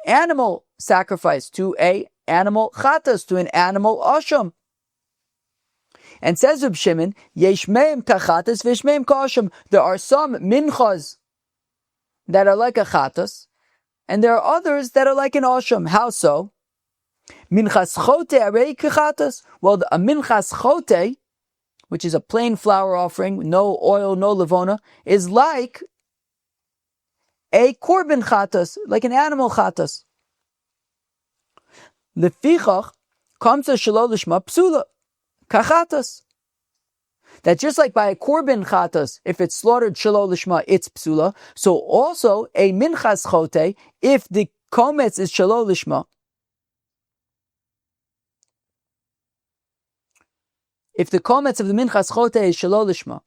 animal sacrifice, to a animal chatas, to an animal asham. And says Reb Shimon, Yesh meim kachatas v'yesh meim kasham. There are some minchas that are like a chatas, and there are others that are like an asham. How so? Minchas chote arei kachatas. Well, a minchas chote, which is a plain flour offering, no oil, no levona, is like a korban chatas, like an animal chatas. Lefichach comes to shelo lishma psula kachatas. That just like by a korban chatas, if it's slaughtered shelo lishma, it's psula. So also a minchas chote, if the qometz is shelo lishma, if the qometz of the minchas chote is shelo lishma,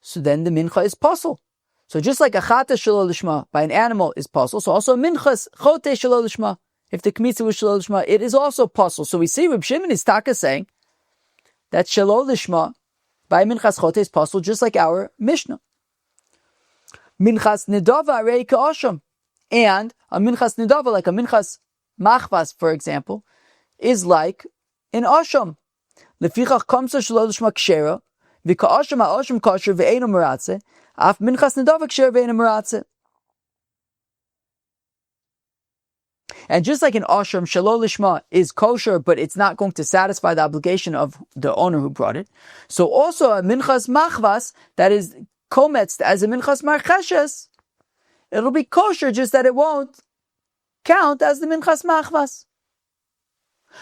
so then the mincha is pasul. So just like a chata shelo lishma by an animal is pasul, so also minchas chote shelo lishma. If the kmitza was shelo lishma, it is also pasul. So we see Reb Shimon is taka saying that shelo lishma by minchas chote is pasul, just like our Mishnah. Minchas nidava rei ka'asham, and a minchas nidava, like a minchas machvas, for example, is like an asham. Lefichach kamsa shelo lishma kshera, v'ka'asham ha'asham kasher ve'eino meratze, af minchas nidava kshera ve'eino meratze. And just like an ashram shelo lishma is kosher, but it's not going to satisfy the obligation of the owner who brought it, so also a minchas machvas that is qometz as a minchas marcheshes, it'll be kosher, just that it won't count as the minchas machvas.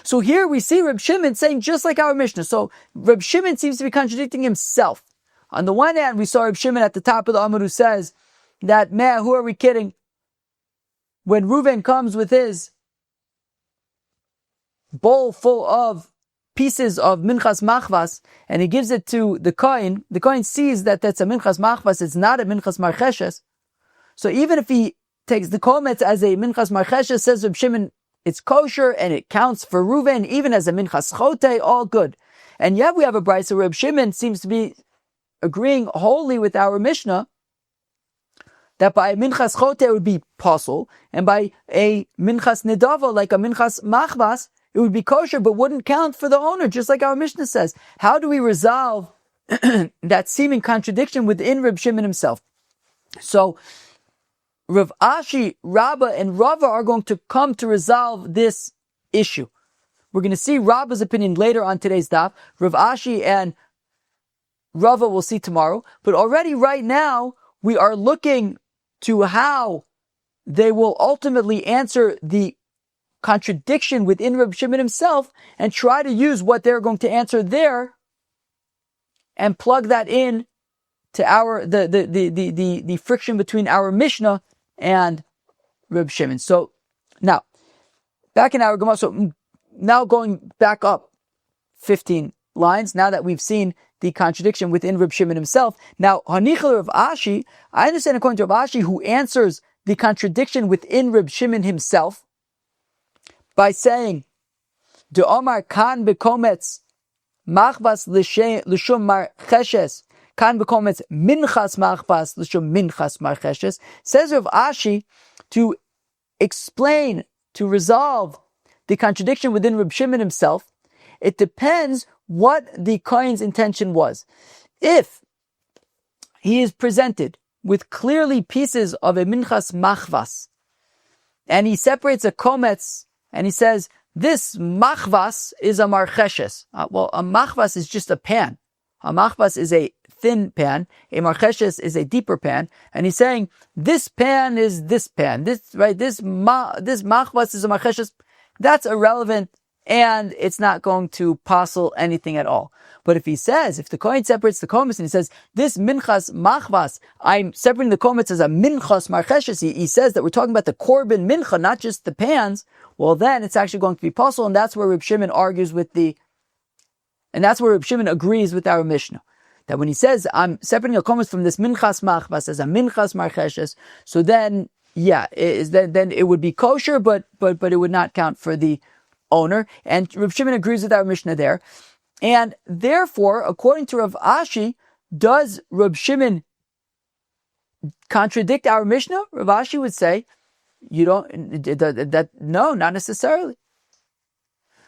So here we see Reb Shimon saying just like our Mishnah. So Reb Shimon seems to be contradicting himself. On the one hand, we saw Reb Shimon at the top of the Amud who says that, man, who are we kidding? When Reuven comes with his bowl full of pieces of minchas machvas, and he gives it to the kohen sees that that's a minchas machvas, it's not a minchas marcheshes. So even if he takes the qometz as a minchas marcheshes, says Reb Shimon, it's kosher and it counts for Reuven, even as a minchas chote, all good. And yet we have a brayso where Reb Shimon seems to be agreeing wholly with our Mishnah, that by a minchas chote it would be pasul, and by a minchas nidava, like a minchas machvas, it would be kosher, but wouldn't count for the owner, just like our Mishnah says. How do we resolve that seeming contradiction within Reb Shimon himself? So, Rav Ashi, Rabbah, and Rava are going to come to resolve this issue. We're going to see Rabbah's opinion later on today's daf. Rav Ashi and Rava we'll see tomorrow. But already right now, we are looking to how they will ultimately answer the contradiction within Reb Shimon himself and try to use what they're going to answer there and plug that in to our the friction between our Mishnah and Reb Shimon. So now, back in our Gemara, so now going back up 15 lines, now that we've seen the contradiction within Reb Shimon himself, now Hanichel Rav Ashi, I understand according to Rav Ashi, who answers the contradiction within Reb Shimon himself by saying, De Omar kan bekometz machvas l'shum mar cheshes, kan bekometz minchas machvas l'shum minchas mar cheshes, says Rav Ashi, to explain, to resolve the contradiction within Reb Shimon himself, it depends what the kohen's intention was. If he is presented with clearly pieces of a minchas machvas, and he separates a qometz, and he says, this machvas is a marcheshes. Well, a machvas is just a pan. A machvas is a thin pan. A marcheshes is a deeper pan. And he's saying, this pan is this pan. This machvas is a marcheshes. That's irrelevant, and it's not going to passel anything at all. But if he says, if the kohen separates the qometz and he says, this minchas machvas, I'm separating the qometz as a minchas marcheshes, he says that we're talking about the korban mincha, not just the pans, well then it's actually going to be passel, and that's where Reb Shimon argues with and that's where Reb Shimon agrees with our Mishnah. That when he says, I'm separating the qometz from this minchas machvas as a minchas marcheshes, so then, yeah, then it would be kosher, but it would not count for the owner. And Reb Shimon agrees with our Mishnah there. And therefore, according to Rav Ashi, does Reb Shimon contradict our Mishnah? Rav Ashi would say, no, not necessarily.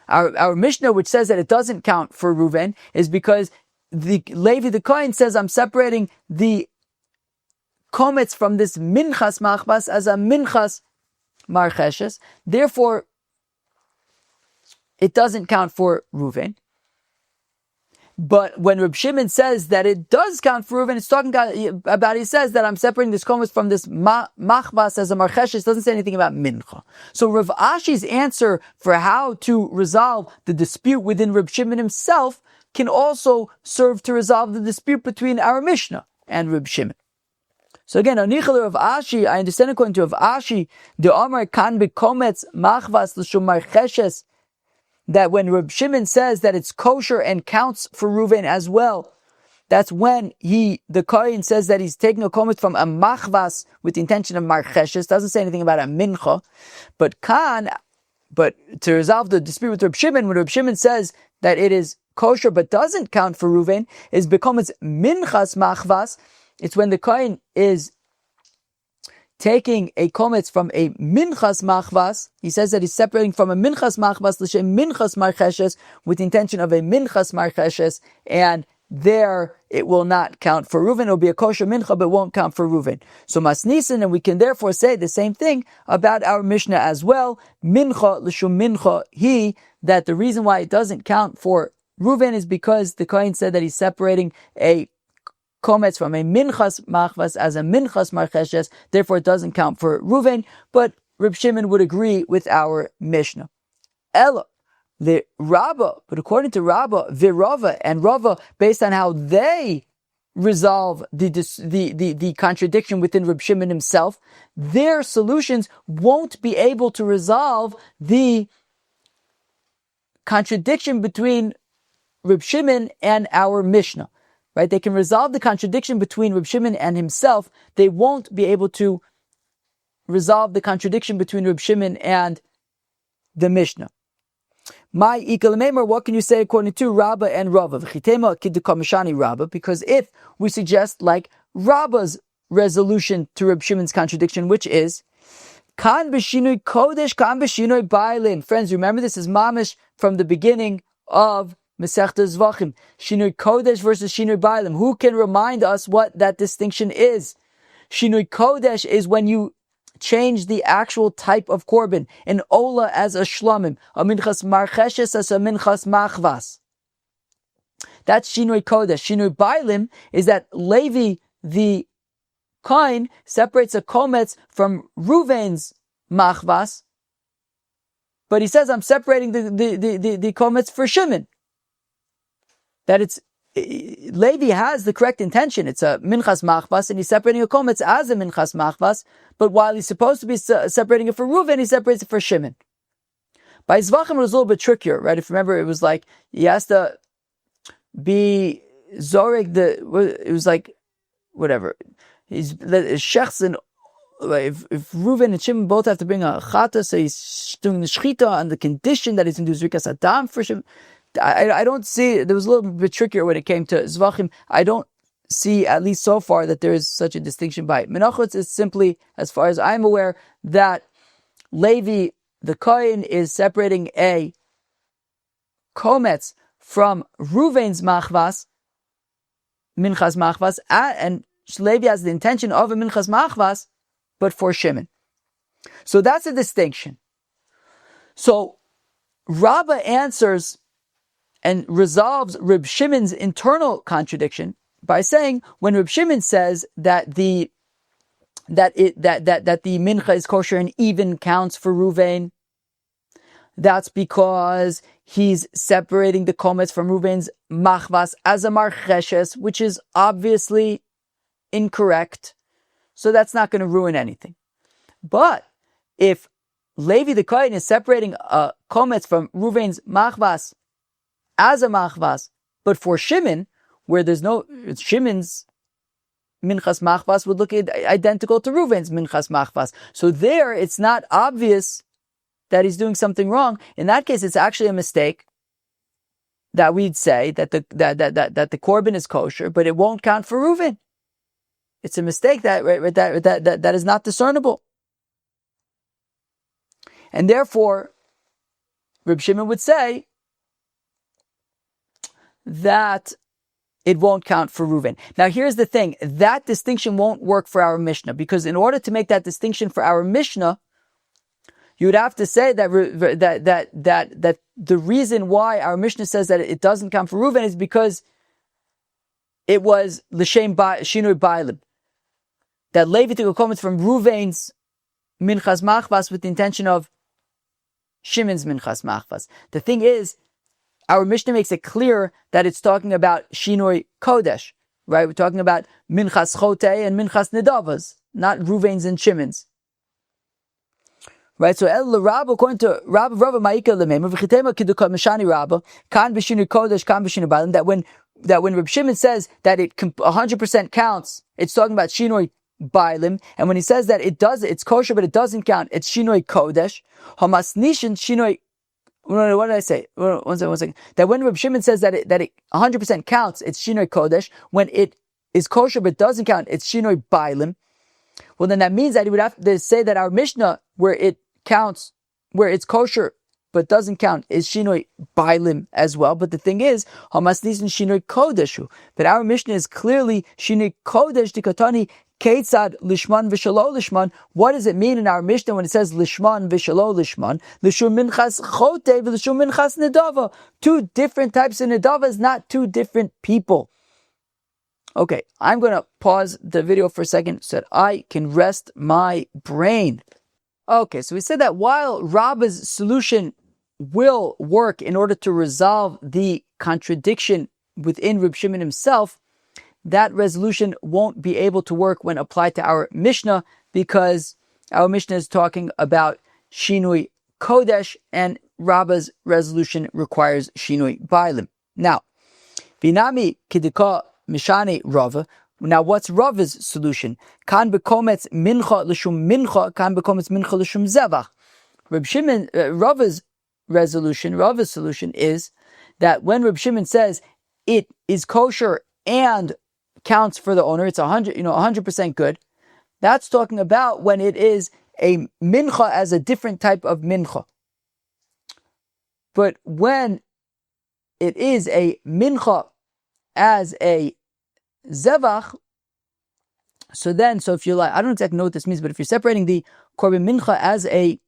Our Mishnah, which says that it doesn't count for Reuven, is because the Levi the Kohen says, I'm separating the qometz from this minchas machbas as a minchas marcheshes. Therefore, it doesn't count for Reuven. But when Reb Shimon says that it does count for Reuven, it's talking about, he says that I'm separating this qometz from this machbas as a marcheshes, doesn't say anything about mincha. So Rav Ashi's answer for how to resolve the dispute within Reb Shimon himself can also serve to resolve the dispute between our Mishnah and Reb Shimon. So again, Anichel Rav Ashi, I understand according to Rav Ashi, the Omar kan be qometz machvas l'shum marcheshes, that when Reb Shimon says that it's kosher and counts for Reuven as well, That's when the Kohen says that he's taking a qometz from a machvas with the intention of marcheshes. Doesn't say anything about a mincha. But to resolve the dispute with Reb Shimon, when Reb Shimon says that it is kosher but doesn't count for Ruvain, is becomes minchas machvas. It's when the Kohen is taking a qometz from a minchas machvas. He says that he's separating from a minchas machvas l'shem minchas marcheshes with the intention of a minchas marcheshes, and there it will not count for Reuven. It will be a kosher mincha, but won't count for Reuven. So masnisin, and we can therefore say the same thing about our Mishnah as well. Mincha l'shum mincha, that the reason why it doesn't count for Reuven is because the Kohen said that he's separating a qometz from a minchas machvas as a minchas marcheshes, therefore it doesn't count for Reuven. But Reb Shimon would agree with our Mishnah. Ella, the Rabbah, but according to Rabbah, Virava and Rava, based on how they resolve the contradiction within Reb Shimon himself, their solutions won't be able to resolve the contradiction between Reb Shimon and our Mishnah. Right? They can resolve the contradiction between Reb Shimon and himself. They won't be able to resolve the contradiction between Reb Shimon and the Mishnah. My ikalamemer, what can you say according to Rabbah and Rava? V'chitema kiddukamishani Rabbah, because if we suggest like Rabbah's resolution to Reb Shimon's contradiction, which is kan b'shinui kodesh, kan b'shinui bailin. Friends, remember this is mamish from the beginning of Masechta Zvachim. Shinui kodesh versus shinui bailim. Who can remind us what that distinction is? Shinui kodesh is when you change the actual type of korban, an ola as a shlamim, a minchas marcheshes as a minchas machvas. That's shinui kodesh. Shinui bailim is that Levi, the Kohen, separates a qometz from Ruvain's machvas, but he says, I'm separating the qometz for Shimon. That it's Levi has the correct intention. It's a minchas machvas, and he's separating a qometz as a minchas machvas. But while he's supposed to be separating it for Reuven, he separates it for Shimon. By Zvachim, it was a little bit trickier, right? If you remember, it was like he has to be zorig. It was like whatever. He's shechs, and if Reuven and Shimon both have to bring a chata, so he's doing the shchita on the condition that he's going to do zrikas adam for Shimon. I don't see, there was a little bit trickier when it came to Zvachim. I don't see, at least so far, that there is such a distinction by Menachos. It's simply, as far as I'm aware, that Levi, the Kohen, is separating a qometz from Reuven's machvas, minchas machvas, and Levi has the intention of a minchas machvas, but for Shimon. So that's a distinction. So Rabbah answers and resolves Reb Shimon's internal contradiction by saying, when Reb Shimon says that the mincha is kosher and even counts for Ruvain, that's because he's separating the qometz from Ruvain's machvas as a marcheshes, which is obviously incorrect. So that's not going to ruin anything. But if Levi the Kohen is separating a qometz from Ruvain's machvas as a machvas, but for Shimon, where there's no, Shimon's minchas machvas would look identical to Reuven's minchas machvas. So there, it's not obvious that he's doing something wrong. In that case, it's actually a mistake that we'd say that the korban is kosher, but it won't count for Reuven. It's a mistake that is not discernible, and therefore, Reb Shimon would say that it won't count for Reuven. Now here's the thing, that distinction won't work for our Mishnah, because in order to make that distinction for our Mishnah, you would have to say that the reason why our Mishnah says that it doesn't count for Reuven is because it was l'shem shinui bailim, that Levi took a comment from Reuven's minchas machvas with the intention of Shimon's minchas machvas. The thing is, our Mishnah makes it clear that it's talking about Shinoi Kodesh, right? We're talking about Minchas Chote and Minchas Nedavas, not Ruvain's and Shimon's. Right? So, El Rabba, according to Rabba Rava Ma'ika Lemema, V'chitema Kidduka Mishani Rabba, Kan B'Shinoi Kodesh, Kan B'Shinoi Balim, that when that when Reb Shimon says that it 100% counts, it's talking about Shinoi Bailim, and when he says that it's kosher but it doesn't count, it's Shinoi Kodesh. Hamasnishin Shinoi. What did I say? One second. That when Reb Shimon says that it 100% counts, it's Shinoi Kodesh. When it is kosher but doesn't count, it's Shinoi Bailim. Well, then that means that he would have to say that our Mishnah, where it counts, where it's kosher but doesn't count, is Shinoi Bailim as well. But the thing is, Hamasnisin Shinoi Kodeshu, that our Mishnah is clearly Shinoi Kodesh Dikatani Ketzad Lishman Vishalo Lishman. What does it mean in our Mishnah when it says Lishman Vishalo Lishman? Lishum Minchas Chote V'Lishum Minchas Nedava. Two different types of Nedavas, not two different people. Okay, I'm going to pause the video for a second so that I can rest my brain. Okay, so we said that while Rabba's solution will work in order to resolve the contradiction within Reb Shimon himself, that resolution won't be able to work when applied to our Mishnah, because our Mishnah is talking about Shinui Kodesh and Rabba's resolution requires Shinui Bailim. Now, Binami Kidika Mishani Rava. Now, what's Rava's solution? Kan bekometz mincha l'shum mincha, kan bekometz mincha l'shum zevach. Reb Shimon, Rava's solution is that when Reb Shimon says it is kosher and counts for the owner, it's 100% good. That's talking about when it is a mincha as a different type of mincha. But when it is a mincha as a zevach, so if you're like, I don't exactly know what this means, but if you're separating the korban mincha as a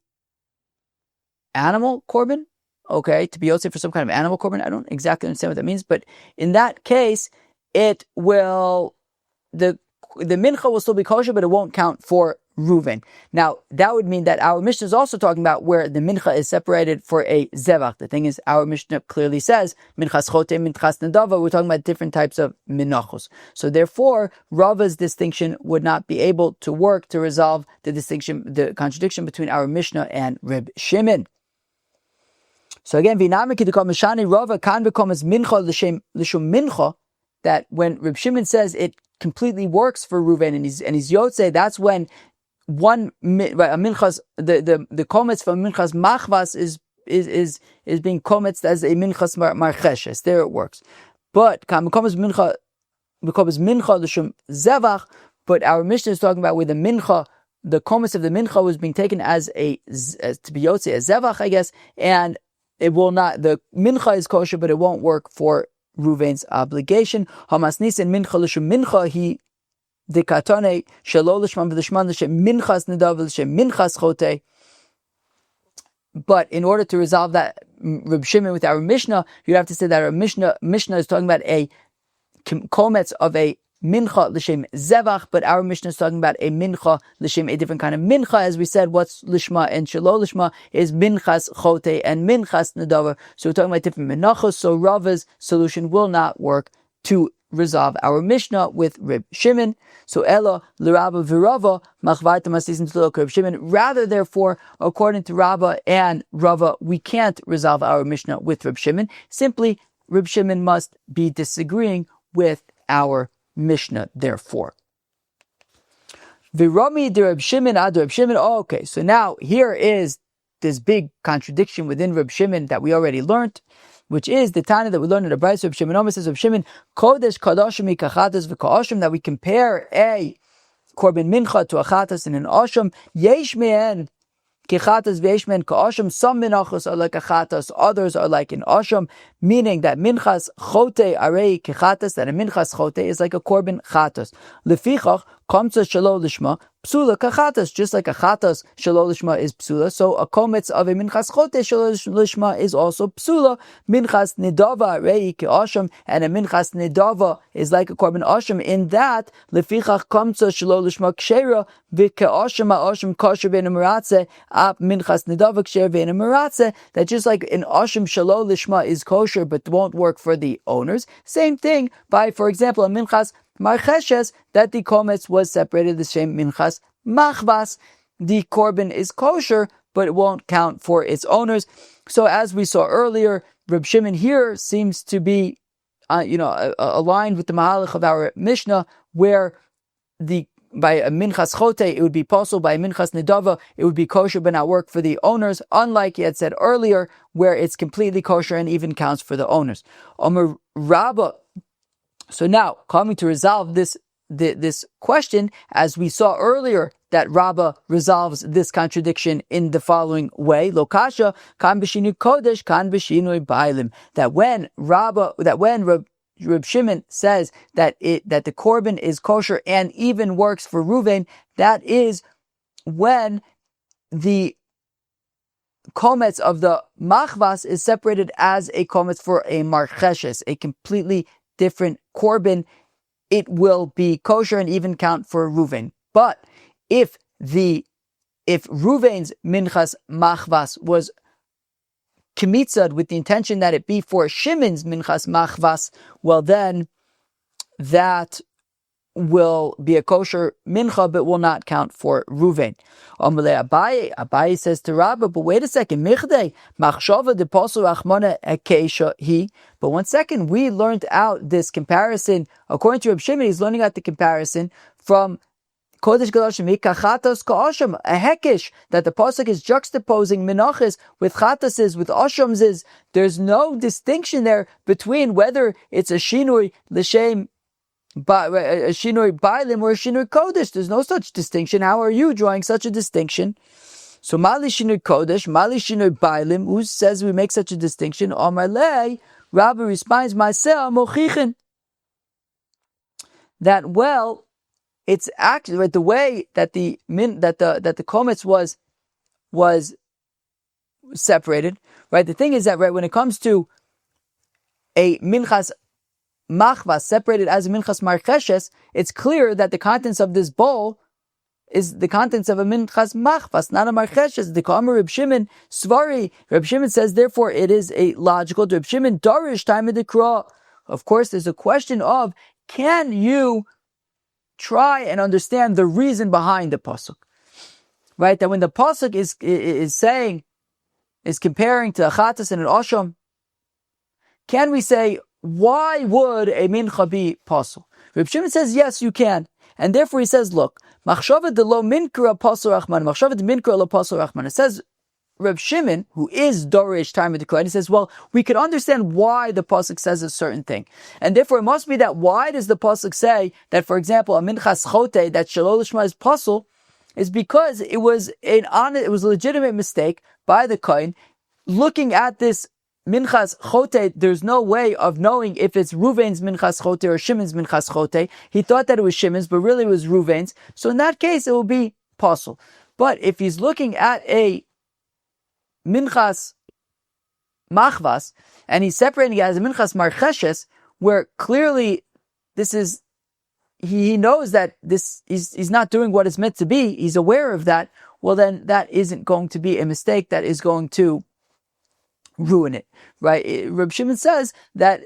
animal korban, okay, to be yotze for some kind of animal korban, I don't exactly understand what that means, but in that case, it will, the mincha will still be kosher, but it won't count for Reuven. Now, that would mean that our Mishnah is also talking about where the mincha is separated for a zevach. The thing is, our Mishnah clearly says minchas chote, minchas nedava. We're talking about different types of menachos. So therefore, Rava's distinction would not be able to work to resolve the contradiction between our Mishnah and Reb Shimon. So again, v'nami kidukam mishani Rava kan becomes mincha l'shum mincha. That when Reb Shimon says it completely works for Reuven and he's yotze, that's when one minchas, the qometz from minchas machvas is being qometz as a minchas marcheshes. There it works. But becomes mincha l'shum zevach. But our Mishnah is talking about where the mincha, the qometz of the mincha was being taken as to be yotze, as zevach, I guess, and it will not. The mincha is kosher, but it won't work for Reuven's obligation. Hamasnis and mincha l'shum mincha he dekatane shelo l'shman v'l'shman l'shem minchas nedav l'shem minchas chote. But in order to resolve that Reb Shimon with our Mishnah, you'd have to say that our Mishnah is talking about a qometz of a mincha l'shem zevach, but our Mishnah is talking about a mincha l'shem, a different kind of mincha. As we said, what's lishma and shelo lishma is minchas chote and minchas nedavar. So we're talking about different menachos. So Rava's solution will not work to resolve our Mishnah with Reb Shimon. So Ella l'Rabba v'Rava machvayta masisin t'lo Reb Shimon. Rather, therefore, according to Rabba and Rava, we can't resolve our Mishnah with Reb Shimon. Simply, Reb Shimon must be disagreeing with our Mishnah, therefore. Virami de Reb Shimon ad Reb Shimon. Oh, okay, so now here is this big contradiction within Reb Shimon that we already learned, which is the Tana that we learned in the Brayso. Reb Shimon Omer says, Reb Shimon, Kodesh Kadoshim Kachatas v'Ka'ashim, that we compare a Korban Mincha to a Chatas and an Asham. Yesh me'en Kechatas v'yeshmen ka'asham. Some minachos are like a chatas, others are like an asham, meaning that minchas chote arei kechatas, that a minchas chote is like a korban chatas. Lefichach kamtza shelo lishma psula kachatas, just like a chatas shelo lishma is psula, so a qometz of a minchas chote shelo lishma is also psula. Minchas nedava arei ke'asham, and a minchas nedava is like a korban asham in that lefichach kamtza shelo lishma kshera v'ke'asham ha'asham kosher v'en meratze ap minchas nedava kshera v'en meratze, that just like an asham shelo lishma is kosher but won't work for the owners, same thing by, for example, a minchas marcheshes, that the qometz was separated the same minchas machvas. The korban is kosher, but it won't count for its owners. So as we saw earlier, Reb Shimon here seems to be aligned with the mahalach of our Mishnah, where by a minchas chote it would be possible, by a minchas nedava it would be kosher but not work for the owners, unlike he had said earlier where it's completely kosher and even counts for the owners. Omer Rabba. So now, coming to resolve this question, as we saw earlier, that Rabbah resolves this contradiction in the following way: Lokasha kan b'shinui kodesh kan b'shinui bailim. That when Reb Shimon says that the korban is kosher and even works for Ruvain, that is when the qometz of the machvas is separated as a qometz for a marcheshes, a completely different korban. It will be kosher and even count for Ruvain. But if Ruvain's minchas machvas was kemitzad with the intention that it be for Shimon's minchas machvas, well then that will be a kosher mincha, but will not count for Ruvain. Abaye says to Rabbah, but wait a second, michdei machshava de posu achmona ekesha he. But 1 second, we learned out this comparison. According to Reb Shimon, he's learning out the comparison from Kodesh Gadashim Kachatos Ka'asham, a hekish, that the pasuk is juxtaposing menachos with chatas, with ashams. There's no distinction there between whether it's a shinui l'shem, a shinui bailim or a shinui kodesh. There's no such distinction. How are you drawing such a distinction? So mali shinui kodesh, mali shinui bailim. Who says we make such a distinction? Amar lei, Rabbi responds, myself mochichin. That well, it's actually right, the way that the qometz was separated. Right, the thing is that right when it comes to a minchas machvas separated as a minchas marcheshes, it's clear that the contents of this bowl is the contents of a minchas machvas, not a marcheshes. The Kamar Reb Shimon Svari. Reb Shimon says, therefore, it is a logical. Reb Shimon Darish time of the Kra. Of course, there's a question of, can you try and understand the reason behind the pasuk? Right, that when the pasuk is comparing to a chatas and an asham, can we say, why would a mincha be pasul? Reb Shimon says, yes, you can. And therefore he says, look, machshava de lo minkra pasul rachman, machshava de minkra lo pasul rachman. It says, Reb Shimon, who is Dorish time of the Kohen, he says, well, we can understand why the pasuk says a certain thing. And therefore it must be that why does the pasuk say that, for example, a minchas chote, that shalol lishma is pasul, is because it was a legitimate mistake by the Kohen. Looking at this minchas chote, there's no way of knowing if it's Ruvain's minchas chote or Shimon's minchas chote. He thought that it was Shimon's, but really it was Ruvain's. So in that case, it will be pasul. But if he's looking at a minchas machvas and he's separating it as a minchas marcheshes, where clearly this is, he knows that this he's not doing what it's meant to be, he's aware of that, well then that isn't going to be a mistake that is going to ruin it, right? Reb Shimon says that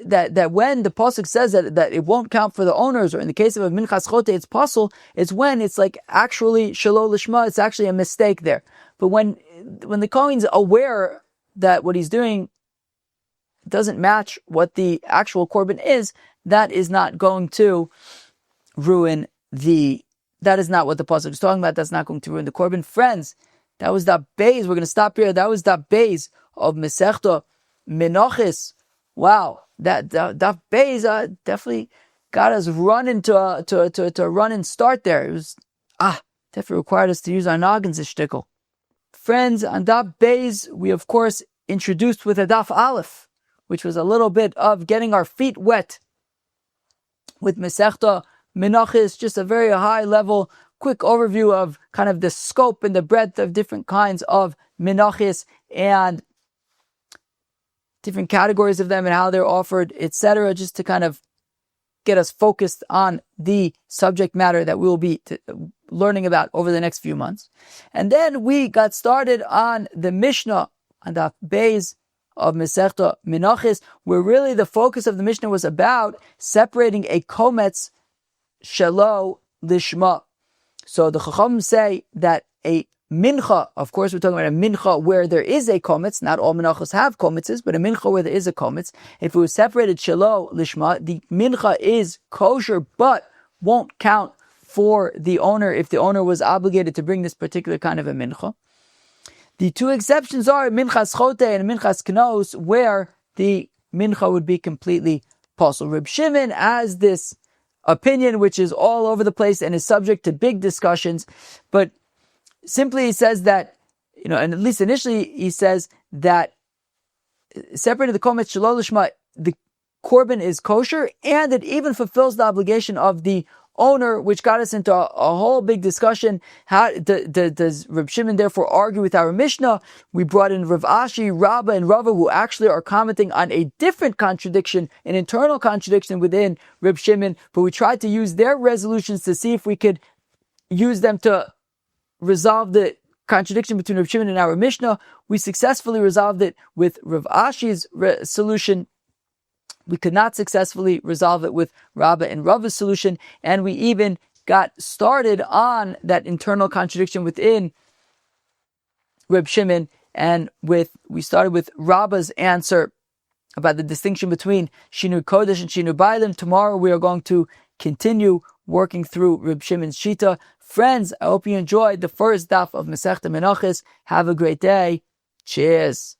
when the pasuk says that it won't count for the owners, or in the case of a minchas chote it's pasul, it's when it's like actually shalol lishma, it's actually a mistake there. But when the Kohen's aware that what he's doing doesn't match what the actual korban is, that is not going to ruin that is not what the pasuk is talking about. That's not going to ruin the korban. Friends, that was Daf Beis. We're going to stop here. That was Daf Beis of Masechta Menachos. Wow, that Daf Beis definitely got us running to run and start there. It was definitely required us to use our noggins a shtickle. Friends, on Daf Beis, we of course introduced with a Daf Aleph, which was a little bit of getting our feet wet with Masechta Menachos, just a very high level, quick overview of kind of the scope and the breadth of different kinds of Menachos and different categories of them and how they're offered, etc., just to kind of get us focused on the subject matter that we will be learning about over the next few months. And then we got started on the Mishnah, on the Beis of Masechta Menachos, where really the focus of the Mishnah was about separating a qometz shelo lishma. So the Chacham say that a mincha, of course, we're talking about a mincha where there is a qometz. Not all menachos have qometzes, but a mincha where there is a qometz. If it was separated shelo lishma, the mincha is kosher, but won't count for the owner if the owner was obligated to bring this particular kind of a mincha. The two exceptions are minchas chote and minchas knos, where the mincha would be completely possible. Reb Shimon has this opinion which is all over the place and is subject to big discussions, but simply he says that, and at least initially he says that separated the qometz shelo lishma, the korban is kosher, and it even fulfills the obligation of the owner, which got us into a whole big discussion. How does Reb Shimon therefore argue with our Mishnah? We brought in Rav Ashi, Rabbah, and Rava, who actually are commenting on a different contradiction, an internal contradiction within Reb Shimon, but we tried to use their resolutions to see if we could use them to resolve the contradiction between Reb Shimon and our Mishnah. We successfully resolved it with Rav Ashi's solution. We could not successfully resolve it with Rabbah and Rava's solution, and we even got started on that internal contradiction within Reb Shimon, and we started with Rabbah's answer about the distinction between Shinu Kodesh and Shinu Bailim. Tomorrow we are going to continue working through Reb Shimon's Shita. Friends, I hope you enjoyed the first daf of Masechta Menachos. Have a great day. Cheers.